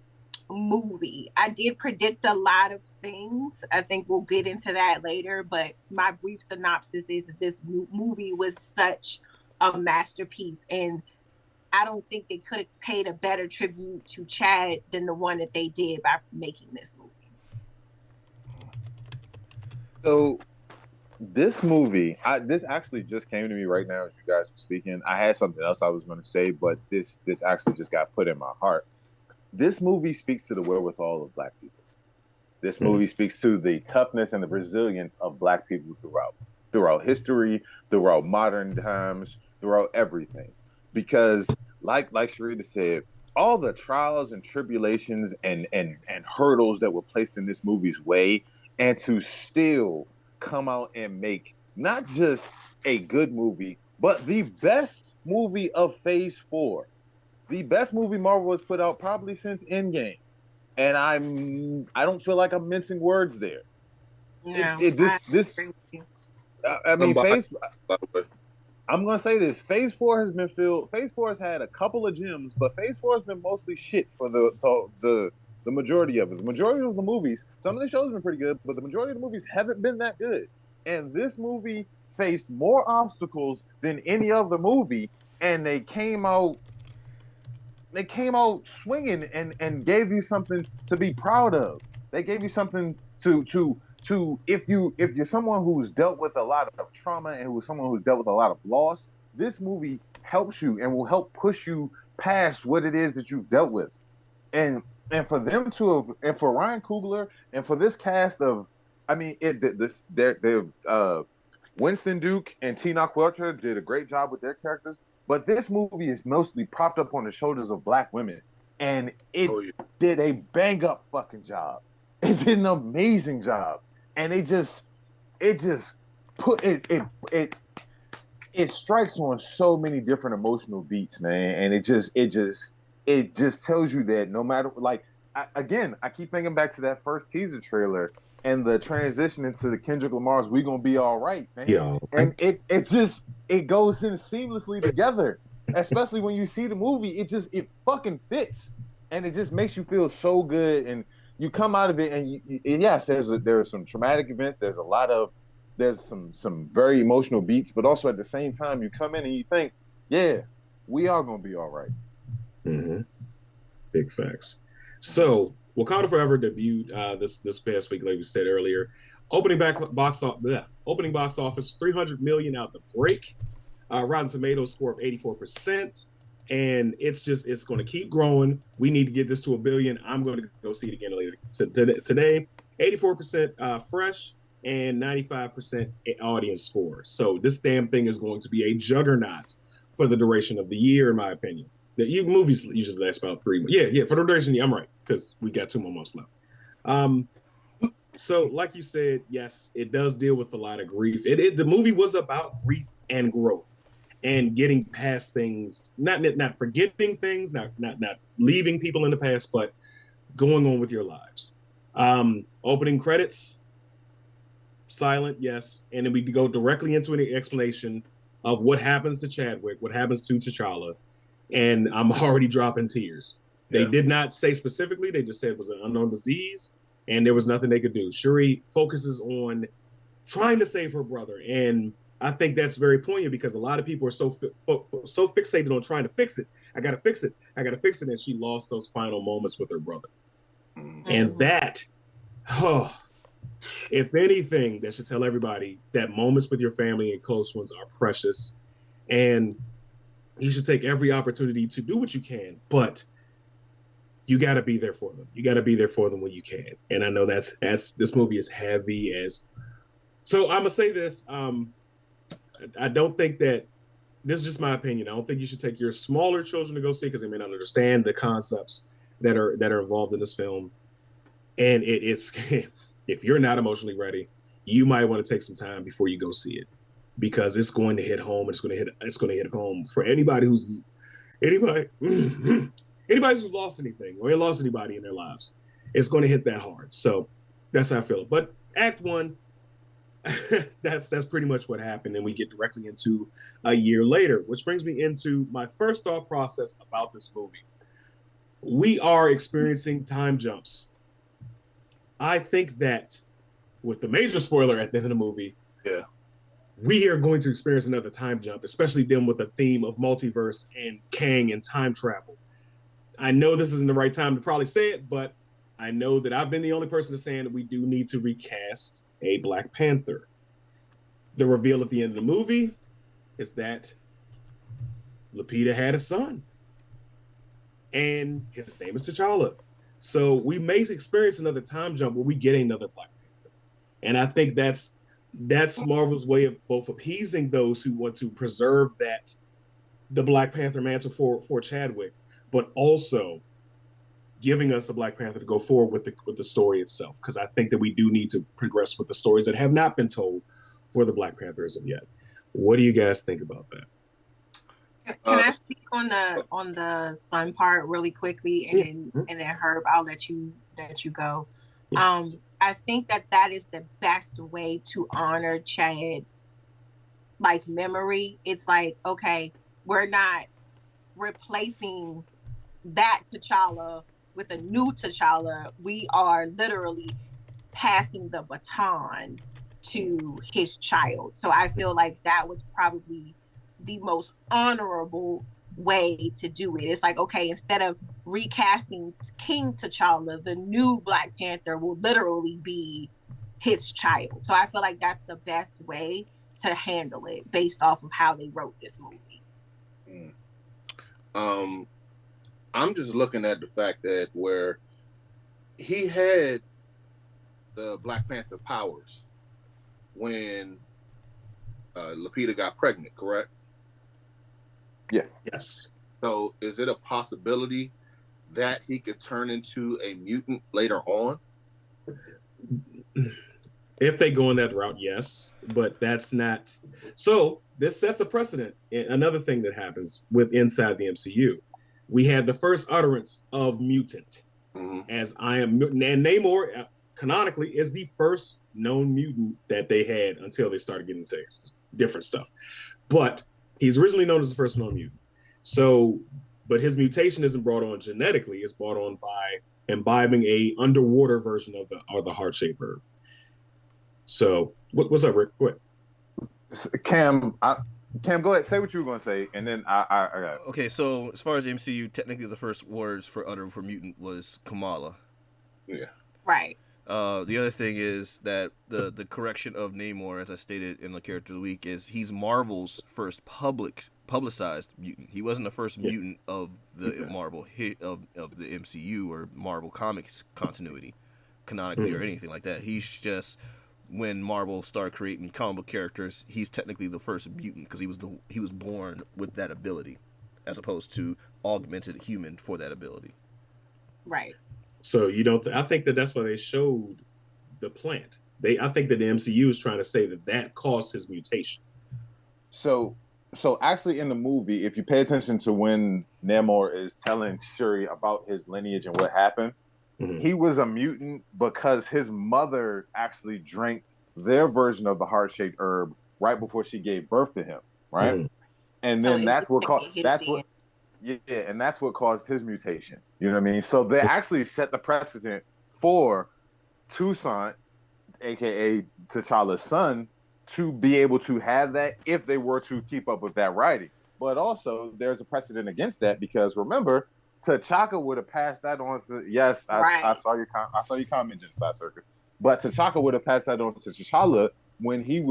movie. I did predict a lot of things. I think we'll get into that later, but my brief synopsis is this movie was such a masterpiece, and I don't think they could have paid a better tribute to Chad than the one that they did by making this movie. So this movie, this actually just came to me right now as you guys were speaking. I had something else I was going to say, but this actually just got put in my heart. This movie speaks to the wherewithal of Black people. This movie speaks to the toughness and the resilience of Black people throughout history, throughout modern times, throughout everything. Because like Sharita said, all the trials and tribulations and hurdles that were placed in this movie's way, and to still come out and make not just a good movie, but the best movie of Phase 4. The best movie Marvel has put out probably since Endgame. And I don't feel like I'm mincing words there. No, I mean, I'm gonna say this: Phase 4 has been filled. Phase 4 has had a couple of gems, but Phase 4 has been mostly shit for the majority of it. The majority of the movies, some of the shows have been pretty good, but the majority of the movies haven't been that good. And this movie faced more obstacles than any other movie, and they came out swinging and gave you something to be proud of. They gave you something to if you're someone who's dealt with a lot of trauma and who's someone who's dealt with a lot of loss, this movie helps you and will help push you past what it is that you've dealt with. And for them to have, and for Ryan Coogler and for this cast of, I mean, Winston Duke and Tina Quelcher did a great job with their characters, but this movie is mostly propped up on the shoulders of Black women, and it did a bang up fucking job. It did an amazing job, and it strikes on so many different emotional beats, man, and it just tells you that no matter, like, I keep thinking back to that first teaser trailer and the transition into the Kendrick Lamar's "We Gonna Be All Right," man. Yo. And it goes in seamlessly together. Especially when you see the movie, it fucking fits, and it just makes you feel so good. And you come out of it, and yes, there are some traumatic events. There's some very emotional beats, but also at the same time, you come in and you think, yeah, we are gonna be all right. Mm-hmm. Big facts. So Wakanda Forever debuted this past week, like we said earlier. Opening box office, 300 million out the break. Rotten Tomatoes score of 84%, and it's going to keep growing. We need to get this to 1 billion. I'm going to go see it again later today. 84% fresh and 95% audience score. So this damn thing is going to be a juggernaut for the duration of the year, in my opinion. The movies usually last about 3 months. Yeah, for the duration of the year, I'm right, because we got 2 more months left. So, like you said, yes, it does deal with a lot of grief. The movie was about grief and growth, and getting past things, not forgetting things, not leaving people in the past, but going on with your lives. Opening credits, silent, yes, and then we go directly into an explanation of what happens to Chadwick, what happens to T'Challa, and I'm already dropping tears. They did not say specifically. They just said it was an unknown disease, and there was nothing they could do. Shuri focuses on trying to save her brother, and I think that's very poignant because a lot of people are so fixated on trying to fix it. I gotta fix it. I gotta fix it, and she lost those final moments with her brother. And that, if anything, that should tell everybody that moments with your family and close ones are precious, and you should take every opportunity to do what you can, but you got to be there for them. You got to be there for them when you can. And I know that's this movie is heavy as. So I'm gonna say this. I don't think that this is just my opinion. I don't think you should take your smaller children to go see because they may not understand the concepts that are involved in this film. And it's if you're not emotionally ready, you might want to take some time before you go see it because it's going to hit home. And it's going to hit home for anybody who's lost anything or lost anybody in their lives. It's going to hit that hard. So that's how I feel. But Act 1, that's pretty much what happened. And we get directly into a year later, which brings me into my first thought process about this movie. We are experiencing time jumps. I think that with the major spoiler at the end of the movie, we are going to experience another time jump, especially dealing with the theme of multiverse and Kang and time travel. I know this isn't the right time to probably say it, but I know that I've been the only person to saying that we do need to recast a Black Panther. The reveal at the end of the movie is that Lupita had a son, and his name is T'Challa. So we may experience another time jump where we get another Black Panther. And I think that's Marvel's way of both appeasing those who want to preserve the Black Panther mantle for Chadwick, but also giving us a Black Panther to go forward with the story itself. Because I think that we do need to progress with the stories that have not been told for the Black Panther as of yet. What do you guys think about that? Can I speak on the son part really quickly, and then Herb, I'll let you go. I think that is the best way to honor Chad's memory. It's like, okay, we're not replacing that T'Challa with a new T'Challa. We are literally passing the baton to his child. So I feel like that was probably the most honorable way to do it. It's like, okay, instead of recasting King T'Challa, the new Black Panther will literally be his child. So I feel like that's the best way to handle it based off of how they wrote this movie. I'm just looking at the fact that where he had the Black Panther powers when Lupita got pregnant, correct? Yeah. Yes. So is it a possibility that he could turn into a mutant later on? If they go in that route, yes. But that's not. So this sets a precedent. Another thing that happens inside the MCU. We had the first utterance of mutant as I am mutant. And Namor, canonically, is the first known mutant that they had until they started getting into different stuff. But he's originally known as the first known mutant. So, but his mutation isn't brought on genetically. It's brought on by imbibing a underwater version of the heart-shaped herb. So, what's up, Rick? Go ahead. Cam, go ahead. Say what you were going to say, and then I got it. Okay, so as far as MCU, technically the first words for mutant was Kamala. Yeah. Right. The other thing is that the correction of Namor, as I stated in the Character of the Week, is he's Marvel's first publicized mutant. He wasn't the first mutant of the Marvel of the MCU or Marvel Comics continuity, canonically or anything like that. He's just, when Marvel started creating comic book characters, he's technically the first mutant because he was born with that ability, as opposed to augmented human for that ability. Right. So you don't. I think that's why they showed the plant. I think that the MCU is trying to say that caused his mutation. So actually, in the movie, if you pay attention to when Namor is telling Shuri about his lineage and what happened, he was a mutant because his mother actually drank their version of the heart-shaped herb right before she gave birth to him, right? And then that's what Yeah, and that's what caused his mutation. You know what I mean? So they actually set the precedent for Toussaint, aka T'Challa's son, to be able to have that if they were to keep up with that writing. But also, there's a precedent against that because remember, T'Chaka would have passed that on to yes, I saw your comment, Genocide Circus. But T'Chaka would have passed that on to T'Challa when he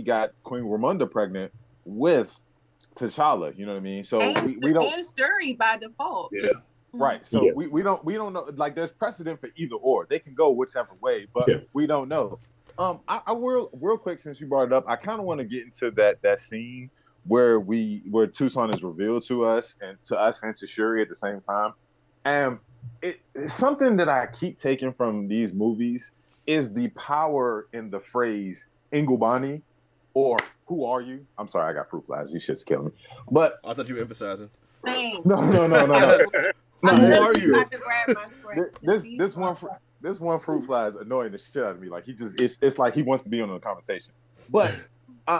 got Queen Ramonda pregnant with T'Challa. You know what I mean? So we don't and Shuri by default. Yeah. Right. So we don't know. Like, there's precedent for either or. They can go whichever way, but we don't know. I will real quick, since you brought it up, I kind of want to get into that scene where Toussaint is revealed to us and to Shuri at the same time. And it's something that I keep taking from these movies is the power in the phrase Ingubani, or who are you? I'm sorry, I got fruit flies. You shit's killing me. But I thought you were emphasizing. Thanks. No. Who are you? This one fruit fly is annoying the shit out of me. Like, it's like he wants to be on the conversation. But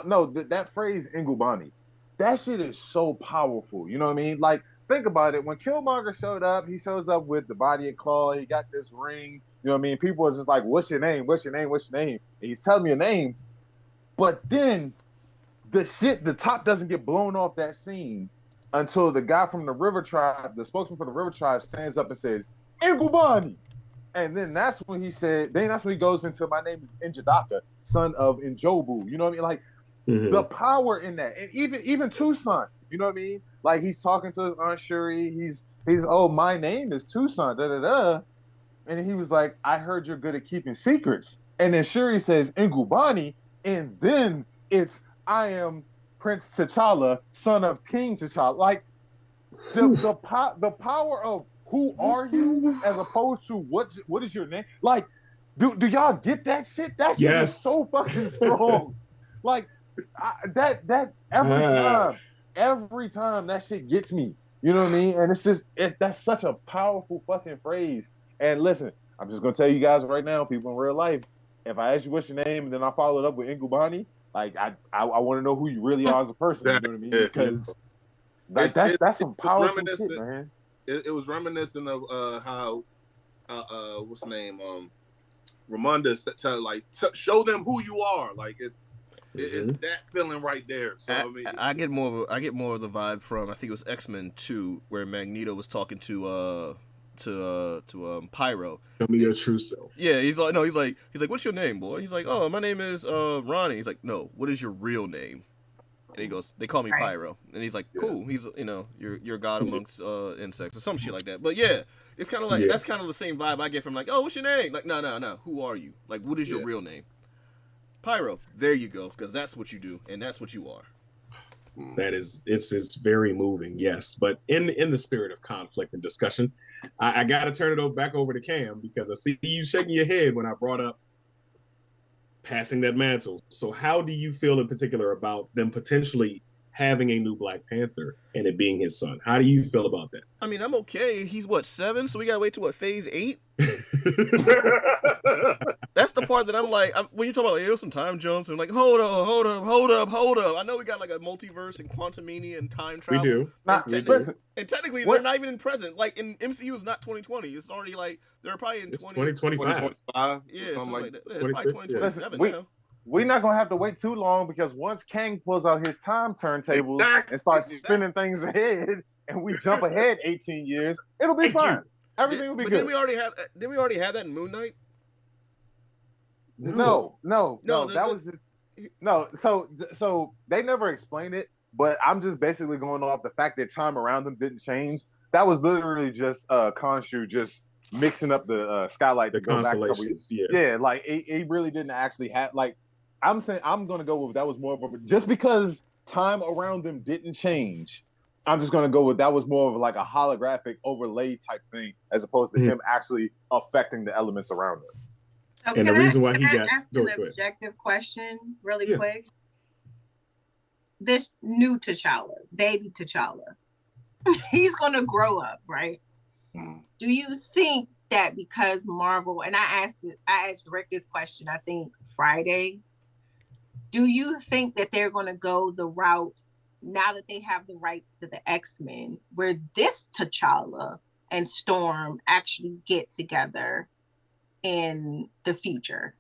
no, that phrase Ingubani, that shit is so powerful. You know what I mean? Like, think about it. When Killmonger showed up, he shows up with the body of Claw. He got this ring. You know what I mean? People are just like, "What's your name? What's your name? What's your name?" And he's telling me a name, but then the top doesn't get blown off that scene until the guy from the River Tribe, the spokesman for the River Tribe, stands up and says, Ingubani. And then that's when he goes into, my name is Njadaka, son of Njobu. You know what I mean? Like, the power in that. And even Toussaint, you know what I mean? Like, he's talking to his Aunt Shuri. He's oh, my name is Toussaint, da-da-da. And he was like, I heard you're good at keeping secrets. And then Shuri says, Ingubani. And then it's, I am Prince T'Challa, son of King T'Challa. Like, the power of who are you as opposed to what is your name? Like, do y'all get that shit? That shit is so fucking strong. Like, that every time that shit gets me. You know what I mean? And it's just that's such a powerful fucking phrase. And listen, I'm just gonna tell you guys right now, people in real life, if I ask you what's your name and then I follow it up with Ingubani, like, I want to know who you really are as a person. You know what I mean? Because that's some powerful shit, man. It was reminiscent of how what's the name? Ramonda show them who you are. Like, it's that feeling right there. So I get more of the vibe from, I think it was X-Men 2, where Magneto was talking to Pyro. Tell me your true self. Yeah, he's like, what's your name, boy? He's like, oh, my name is Ronnie. He's like, no, what is your real name? And he goes, they call me Pyro. And he's like, cool. He's, you're a god amongst insects or some shit like that. But yeah, it's kind of like, that's kind of the same vibe I get from, like, oh, what's your name? Like, no, who are you? Like, what is your real name? Pyro. There you go, because that's what you do, and that's what you are. That is, it's very moving, yes. But in the spirit of conflict and discussion, I got to turn it back over to Cam, because I see you shaking your head when I brought up passing that mantle. So how do you feel in particular about them potentially having a new Black Panther and it being his son? How do you feel about that? I mean, I'm okay. He's 7, so we gotta wait till phase 8. That's the part that I'm like, when you talk about some time jumps, and like, hold up. I know we got like a multiverse and Quantumania and time travel. We do. And technically, they're not even in present. Like, in MCU, it's not 2020. It's already like they're probably in 2025. Yeah, something like that. It's 2027 now. We're not gonna have to wait too long, because once Kang pulls out his time turntables and starts spinning things ahead, and we jump ahead 18 years, it'll be fine. Everything will be good. Didn't we already have that in Moon Knight? No. That was just no. So they never explained it, but I'm just basically going off the fact that time around them didn't change. That was literally just Khonshu just mixing up the skylight, the constellations. Yeah, like it really didn't actually have, like, I'm saying, I'm gonna go with that was more of a, just because time around them didn't change, I'm just gonna go with that was more of like a holographic overlay type thing, as opposed to him actually affecting the elements around him. So and the reason why he got got an objective question really quick. This new T'Challa, baby T'Challa, he's gonna grow up, right? Do you think that because Marvel, and I asked Rick this question, I think Friday, do you think that they're gonna go the route now that they have the rights to the X-Men, where this T'Challa and Storm actually get together in the future.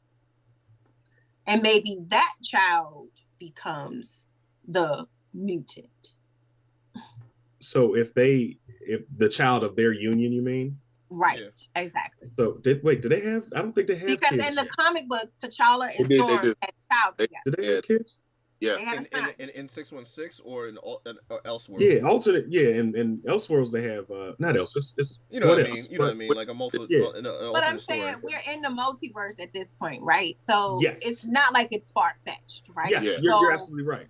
And maybe that child becomes the mutant. So if the child of their union, you mean? Right, exactly. So did they have? I don't think they have because kids. In the comic books, T'Challa and Storm had a child together. Did they have kids? Yeah, they had a son. In 616 or in elsewhere. Yeah, alternate. Yeah, in Elseworlds they have not else. It's you know what I mean. Else? You know what I mean. Like a multiple. Yeah. But I'm saying we're in the multiverse at this point, right? So it's not like it's far fetched, right? Yes, you're absolutely right.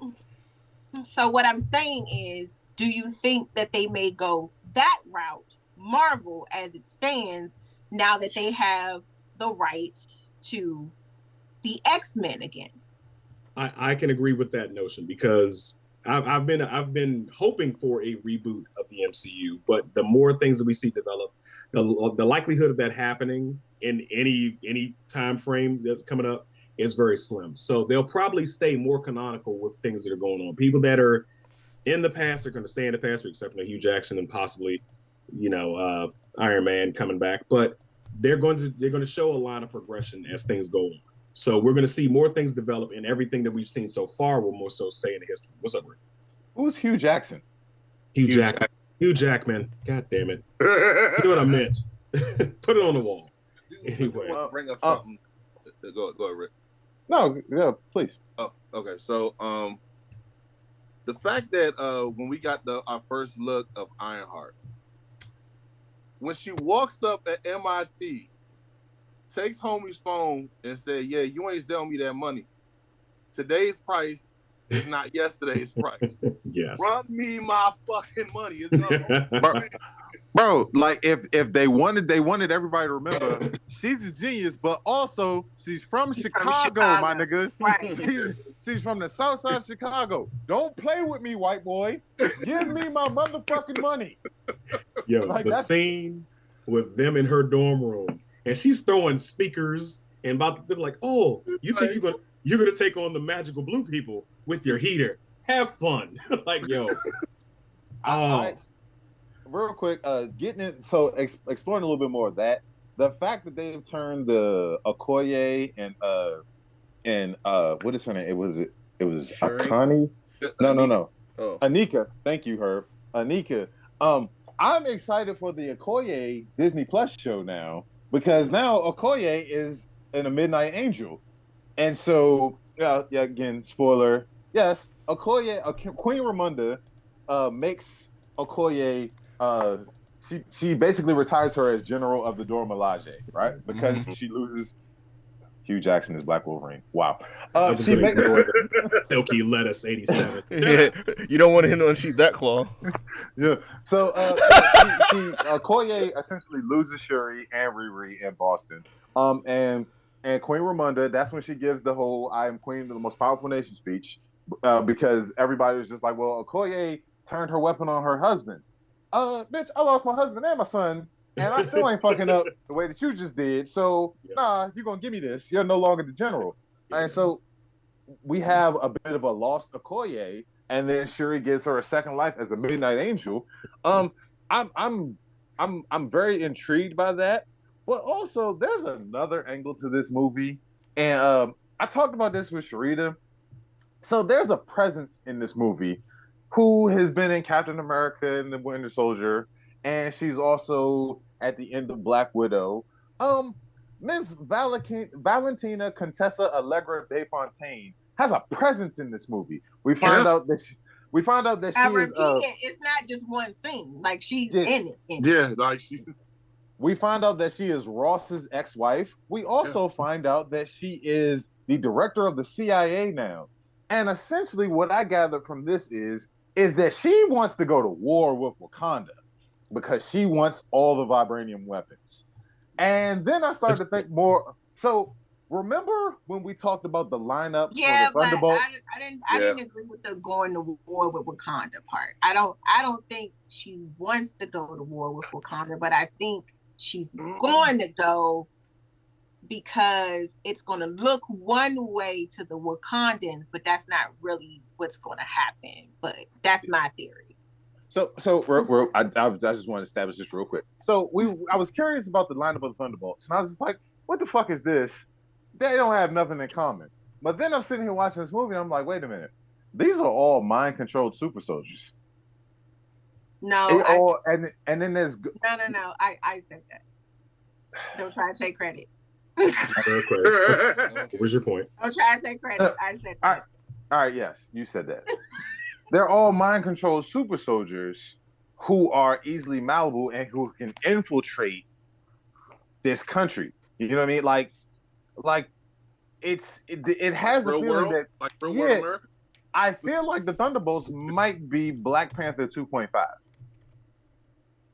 So what I'm saying is, do you think that they may go that route, Marvel, as it stands, now that they have the rights to the X-Men again? I can agree with that notion because I've been hoping for a reboot of the MCU, but the more things that we see develop, the likelihood of that happening in any time frame that's coming up is very slim. So they'll probably stay more canonical with things that are going on. People that are in the past are going to stay in the past, except for Hugh Jackson and possibly, Iron Man coming back. But they're going to show a line of progression as things go on. So we're going to see more things develop, and everything that we've seen so far will more so stay in the history. What's up, Rick? Who's Hugh Jackson? Hugh Jackman. God damn it. You know what I meant. Put it on the wall. Anyway. Bring up something. Go ahead, Rick. No, yeah, please. Oh, okay. So, the fact that when we got our first look of Ironheart, when she walks up at MIT, takes homie's phone and said, "Yeah, you ain't selling me that money. Today's price is not yesterday's price. Yes. Run me my fucking money." It's Bro, like if they wanted everybody to remember she's a genius, but also she's from Chicago, my nigga. Right. She's from the south side of Chicago. Don't play with me, white boy. Give me my motherfucking money. Yo, like the scene with them in her dorm room, and she's throwing speakers and they're like, "Oh, you think you're gonna take on the magical blue people with your heater? Have fun." Like, yo. Real quick, getting it. So exploring a little bit more of that. The fact that they've turned the Okoye and what is her name? It was Shuri? Akani. No. Oh. Anika. Thank you, Herb. Anika. I'm excited for the Okoye Disney Plus show now because now Okoye is in a Midnight Angel, and so again, spoiler. Yes, Okoye, Queen Ramonda, makes Okoye. She basically retires her as General of the Dora Milaje, right? Because she loses Hugh Jackson as Black Wolverine. Wow. She makes Silky Lettuce 87. Yeah, you don't want him to unsheath that claw. Yeah. So Okoye essentially loses Shuri and Riri in Boston. And Queen Ramonda, that's when she gives the whole "I am Queen of the most powerful nation" speech, because everybody was just like, well, Okoye turned her weapon on her husband. Bitch, I lost my husband and my son, and I still ain't fucking up the way that you just did. So, nah, you're going to give me this. You're no longer the general. And so we have a bit of a lost Okoye, and then Shuri gives her a second life as a Midnight Angel. I'm very intrigued by that. But also, there's another angle to this movie. And I talked about this with Sharita. So there's a presence in this movie who has been in Captain America and the Winter Soldier, and she's also at the end of Black Widow. Miss Valentina Contessa Allegra De Fontaine has a presence in this movie. We find out that she is. It's not just one scene; like she's in it. Yeah, like she's. We find out that she is Ross's ex-wife. We also find out that she is the director of the CIA now. And essentially, what I gathered from this is that she wants to go to war with Wakanda because she wants all the vibranium weapons. And then I started to think more. So remember when we talked about the lineup for the Thunderbolts? I didn't agree with the going to war with Wakanda part. I don't think she wants to go to war with Wakanda, but I think she's going to go because it's going to look one way to the Wakandans, but that's not really what's going to happen. But that's my theory. So I just want to establish this real quick. So I was curious about the lineup of the Thunderbolts, and I was just like, what the fuck is this? They don't have nothing in common. But then I'm sitting here watching this movie, and I'm like, wait a minute. These are all mind-controlled super soldiers. No, and then there's no. I said that. Don't try to take credit. What's your point? Don't try to take credit. I said that. All right, yes, you said that. They're all mind-controlled super soldiers who are easily malleable and who can infiltrate this country. You know what I mean? Like it has real a feeling world, that like real world America. I feel like the Thunderbolts might be Black Panther 2.5.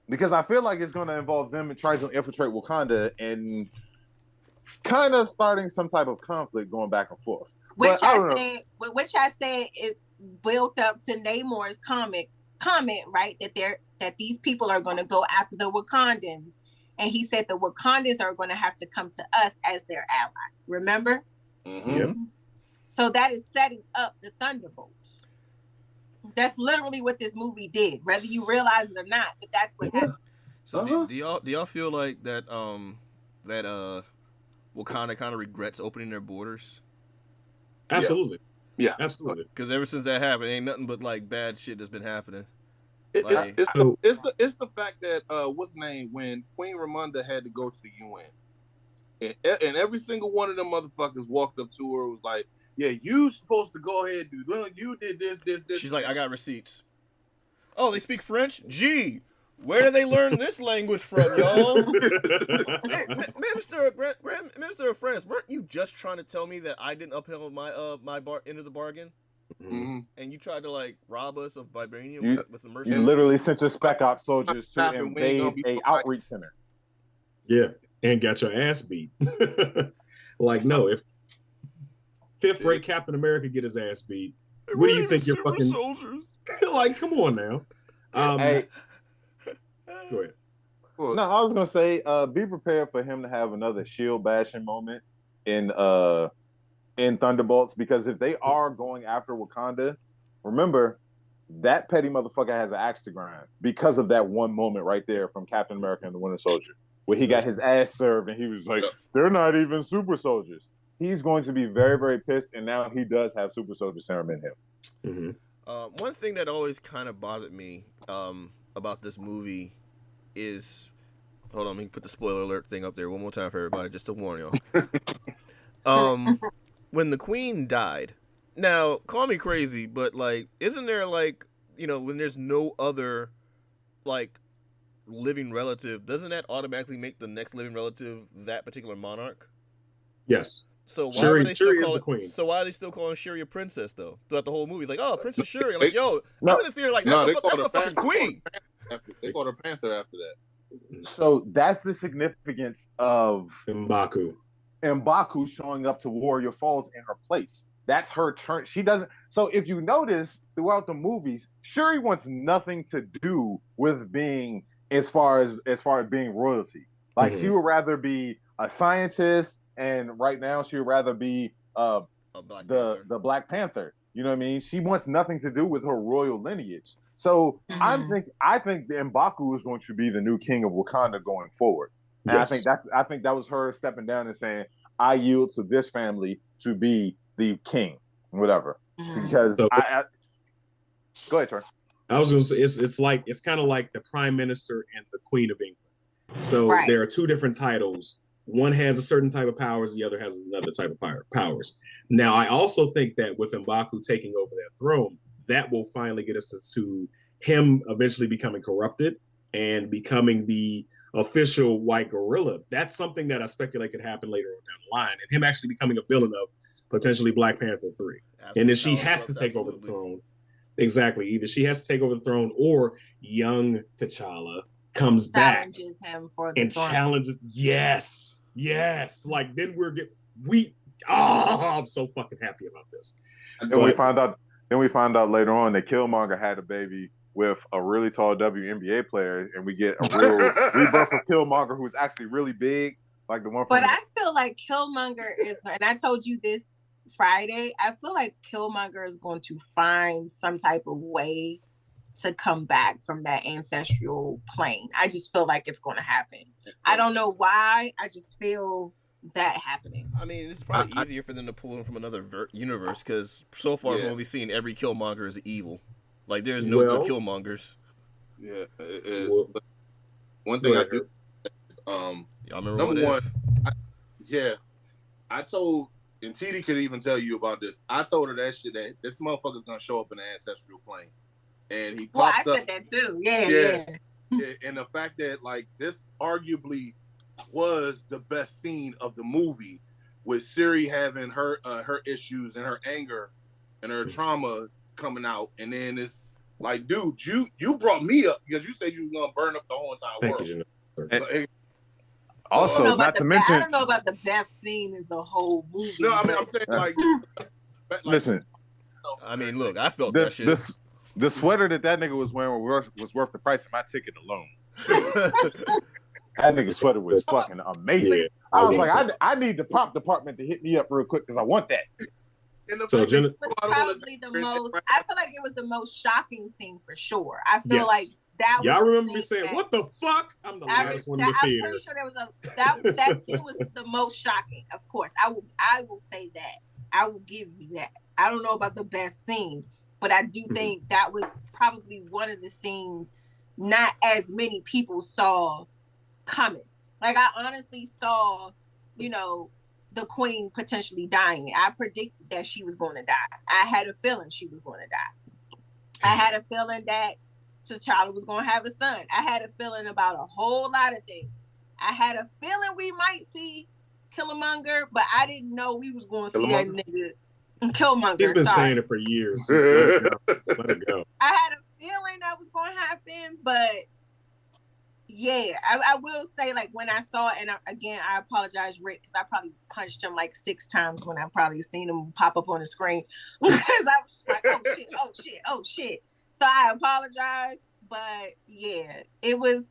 Because I feel like it's going to involve them trying to infiltrate Wakanda and kind of starting some type of conflict going back and forth. Which I said it built up to Namor's comment, right? That these people are going to go after the Wakandans. And he said the Wakandans are going to have to come to us as their ally. Remember? Mm-hmm. Yep. So that is setting up the Thunderbolts. That's literally what this movie did, whether you realize it or not. But that's what happened. So do y'all feel like that Wakanda kind of regrets opening their borders? Absolutely. Yeah. Absolutely. Because ever since that happened, ain't nothing but like bad shit that's been happening. It's the fact that what's the name, when Queen Ramonda had to go to the UN, and every single one of them motherfuckers walked up to her and was like, "Yeah, you supposed to go ahead and do. Well, you did this." She's like, "I got receipts." Oh, they speak French? Gee, where do they learn this language from, y'all? Hey, Minister of France, weren't you just trying to tell me that I didn't uphold my end of the bargain? Mm-hmm. And you tried to like rob us of vibranium with the You mercenaries? literally sent your Spec Ops soldiers to invade a outreach center. Yeah, and got your ass beat. Like, no, if fifth grade Captain America get his ass beat, what do you think you're fucking soldiers? Like? Come on now. Hey, Go ahead. no, I was gonna say, be prepared for him to have another shield bashing moment in Thunderbolts, because if they are going after Wakanda, remember that petty motherfucker has an axe to grind because of that one moment right there from Captain America and the Winter Soldier, where he got his ass served and he was like, "They're not even super soldiers." He's going to be very, very pissed, and now he does have super soldier serum in him. Mm-hmm. One thing that always kind of bothered me about this movie is, hold on, let me put the spoiler alert thing up there one more time for everybody, just to warn y'all. When the Queen died, now call me crazy, but like, isn't there like, when there's no other like living relative, doesn't that automatically make the next living relative that particular monarch? Yes. So why Shuri, are they still Shuri is calling? the queen. So why are they still calling Shuri a princess though? Throughout the whole movie, it's like, oh, Princess Shuri. I'm like, yo, No. I'm in the theater like that's a fucking queen. They called her Panther after that. So that's the significance of M'Baku showing up to Warrior Falls in her place. That's her turn. She doesn't. So if you notice throughout the movies, Shuri wants nothing to do with being as far as being royalty. Like she would rather be a scientist, and right now she would rather be the Black Panther. You know what I mean? She wants nothing to do with her royal lineage. So I think the M'Baku is going to be the new king of Wakanda going forward. And Yes. I think that was her stepping down and saying, I yield to this family to be the king, whatever. Because go ahead, Troy. I was going to say it's kind of like the Prime Minister and the Queen of England. So there are two different titles. One has a certain type of powers, the other has another type of powers. Now, I also think that with M'Baku taking over that throne, that will finally get us to him eventually becoming corrupted and becoming the official white gorilla. That's something that I speculate could happen later on down the line, and him actually becoming a villain of potentially Black Panther 3. Absolutely. And then she has to take over the throne. Exactly. Either she has to take over the throne, or young T'Challa comes back him for and throne. Challenges. Yes. Like then I'm so fucking happy about this. And we find out later on that Killmonger had a baby with a really tall WNBA player, and we get a real rebirth of Killmonger, who's actually really big. like the one. But I feel like Killmonger is, and I told you this Friday. I feel like Killmonger is going to find some type of way to come back from that ancestral plane. I just feel like it's going to happen. I don't know why. I just feel that happening. I mean, it's probably easier for them to pull him from another universe because so far from what we've seen, every Killmonger is evil. Like, there's no good Killmongers. Yeah, it is. But one thing I do is, y'all remember number one, I told, and TD could even tell you about this. I told her that shit, that this motherfucker's gonna show up in the ancestral plane. And he pops I said that too. Yeah. And the fact that, like, this arguably was the best scene of the movie, with Siri having her issues and her anger and her trauma coming out, and then it's like, dude, you brought me up because you said you was gonna burn up the whole entire world. Also, not to mention, I don't know about the best scene in the whole movie. No, I mean, I'm saying like listen. I mean, look, I felt that shit. The sweater that nigga was wearing was worth the price of my ticket alone. That nigga sweater was fucking amazing. Yeah, I was like, I need the prop department to hit me up real quick because I want that. So Jenna, probably the most. I feel like it was the most shocking scene for sure. I feel like that. Y'all remember me saying, "What the fuck?" I'm the last one in the theater. I'm pretty sure there was that scene was the most shocking. Of course, I will say that. I will give you that. I don't know about the best scene, but I do think that was probably one of the scenes not as many people saw coming. Like, I honestly saw, the queen potentially dying. I predicted that she was going to die. I had a feeling she was going to die. I had a feeling that T'Challa was going to have a son. I had a feeling about a whole lot of things. I had a feeling we might see Killmonger, but I didn't know we was going to see that nigga. Killmonger. He's been saying it for years. Let it go. I had a feeling that was going to happen, but yeah, I will say, like, when I saw it, and again, I apologize, Rick, because I probably punched him like 6 times when I probably seen him pop up on the screen because I was just like, oh shit. So I apologize, but yeah, it was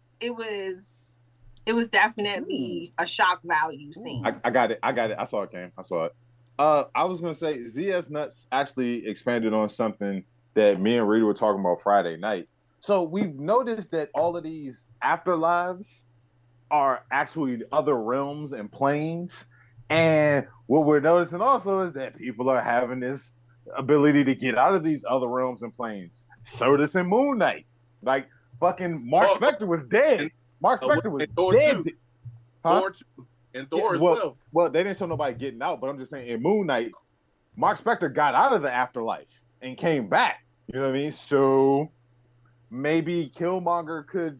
definitely a shock value scene. I got it. I saw it, Cam. I saw it. I was gonna say ZS Nuts actually expanded on something that me and Rita were talking about Friday night. So we've noticed that all of these afterlives are actually other realms and planes. And what we're noticing also is that people are having this ability to get out of these other realms and planes. So this in Moon Knight. Like, fucking Mark Spector was dead. Mark Spector was dead. Thor 2. And Thor as well. Well, they didn't show nobody getting out, but I'm just saying in Moon Knight, Mark Spector got out of the afterlife and came back. You know what I mean? So maybe Killmonger could,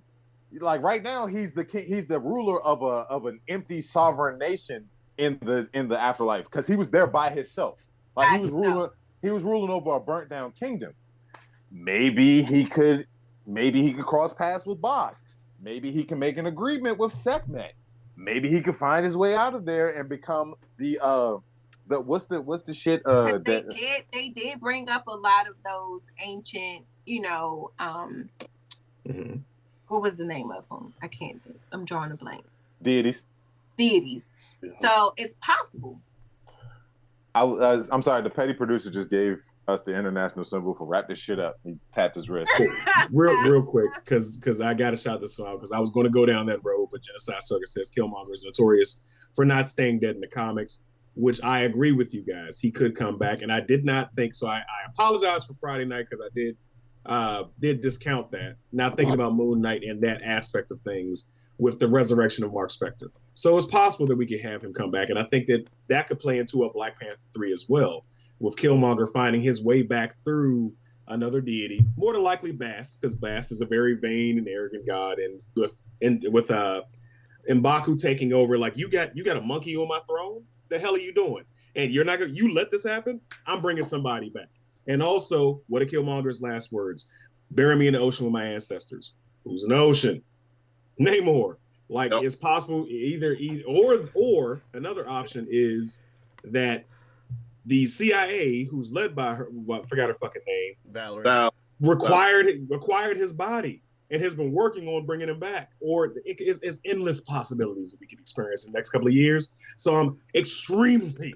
like, right now he's the king, he's the ruler of an empty sovereign nation in the afterlife because he was there by himself. Like, he was ruling over a burnt down kingdom. Maybe he could cross paths with Bast. Maybe he can make an agreement with Sekhmet. Maybe he could find his way out of there and become the what's the shit they did bring up a lot of those ancient, what was the name of them? I can't think. I'm drawing a blank. Deities. Yeah. So it's possible. I'm sorry, the petty producer just gave us the international symbol for wrap this shit up. He tapped his wrist. real quick, because I got to shout this out because I was going to go down that road, but Genocide Circus says Killmonger is notorious for not staying dead in the comics, which I agree with you guys. He could come back, and I did not think so. I apologize for Friday night because I did discount that, not thinking about Moon Knight and that aspect of things with the resurrection of Mark Spector. So it's possible that we could have him come back, and I think that could play into a Black Panther 3 as well, with Killmonger finding his way back through another deity, more than likely Bast, because Bast is a very vain and arrogant god, and with M'Baku taking over, like, you got a monkey on my throne? The hell are you doing? And you're not gonna let this happen? I'm bringing somebody back. And also, what are Killmonger's last words? Bury me in the ocean with my ancestors. Who's in the ocean? Namor. Like, It's possible either or another option is that the CIA, who's led by her, I forgot her fucking name, Valerie, required his body. and has been working on bringing him back. Or it's endless possibilities that we can experience in the next couple of years. So I'm extremely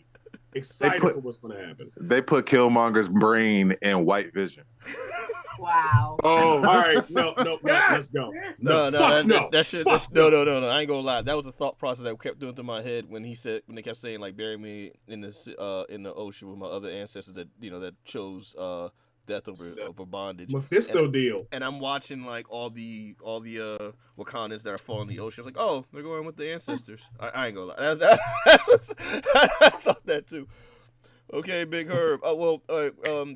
excited for what's going to happen. They put Killmonger's brain in White Vision. Wow. Oh, all right. No, let's go. No. That shit. Fuck No. I ain't gonna lie. That was a thought process that kept doing through my head when they kept saying like, bury me in the ocean with my other ancestors that chose death over bondage. Mephisto deal. And I'm watching like all the Wakandans that are falling in the ocean. It's like, oh, they're going with the ancestors. I ain't gonna lie. I thought that too. Okay, Big Herb.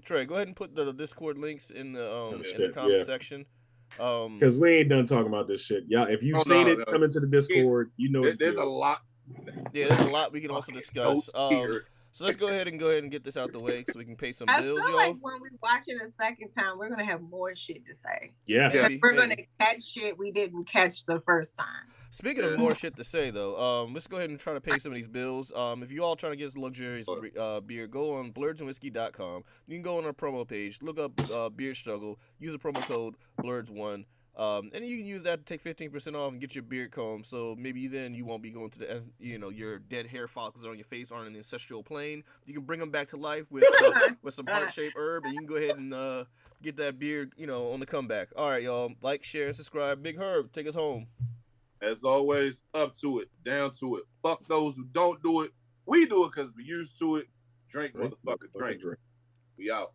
Trey, go ahead and put the Discord links in the comment section. Because we ain't done talking about this shit, y'all. If you've seen it, come into the Discord. You know, there's a lot. Yeah, there's a lot we can also discuss. So let's go ahead and get this out the way so we can pay some bills, I feel y'all. like when we watch it a second time, we're gonna have more shit to say. Yes. We're gonna catch shit we didn't catch the first time. Speaking of more shit to say, though, let's go ahead and try to pay some of these bills. If you all trying to get this luxurious beer, go on blerdsandwhiskey.com. You can go on our promo page, look up Beer Struggle, use the promo code BLERDS1. And you can use that to take 15% off and get your beard combed. So maybe then you won't be going to the, your dead hair follicles on your face aren't in the ancestral plane. You can bring them back to life with some heart-shaped herb, and you can go ahead and get that beard, on the comeback. All right, y'all. Like, share, and subscribe. Big Herb, take us home. As always, up to it, down to it. Fuck those who don't do it. We do it because we used to it. Drink, motherfucker, drink. We out.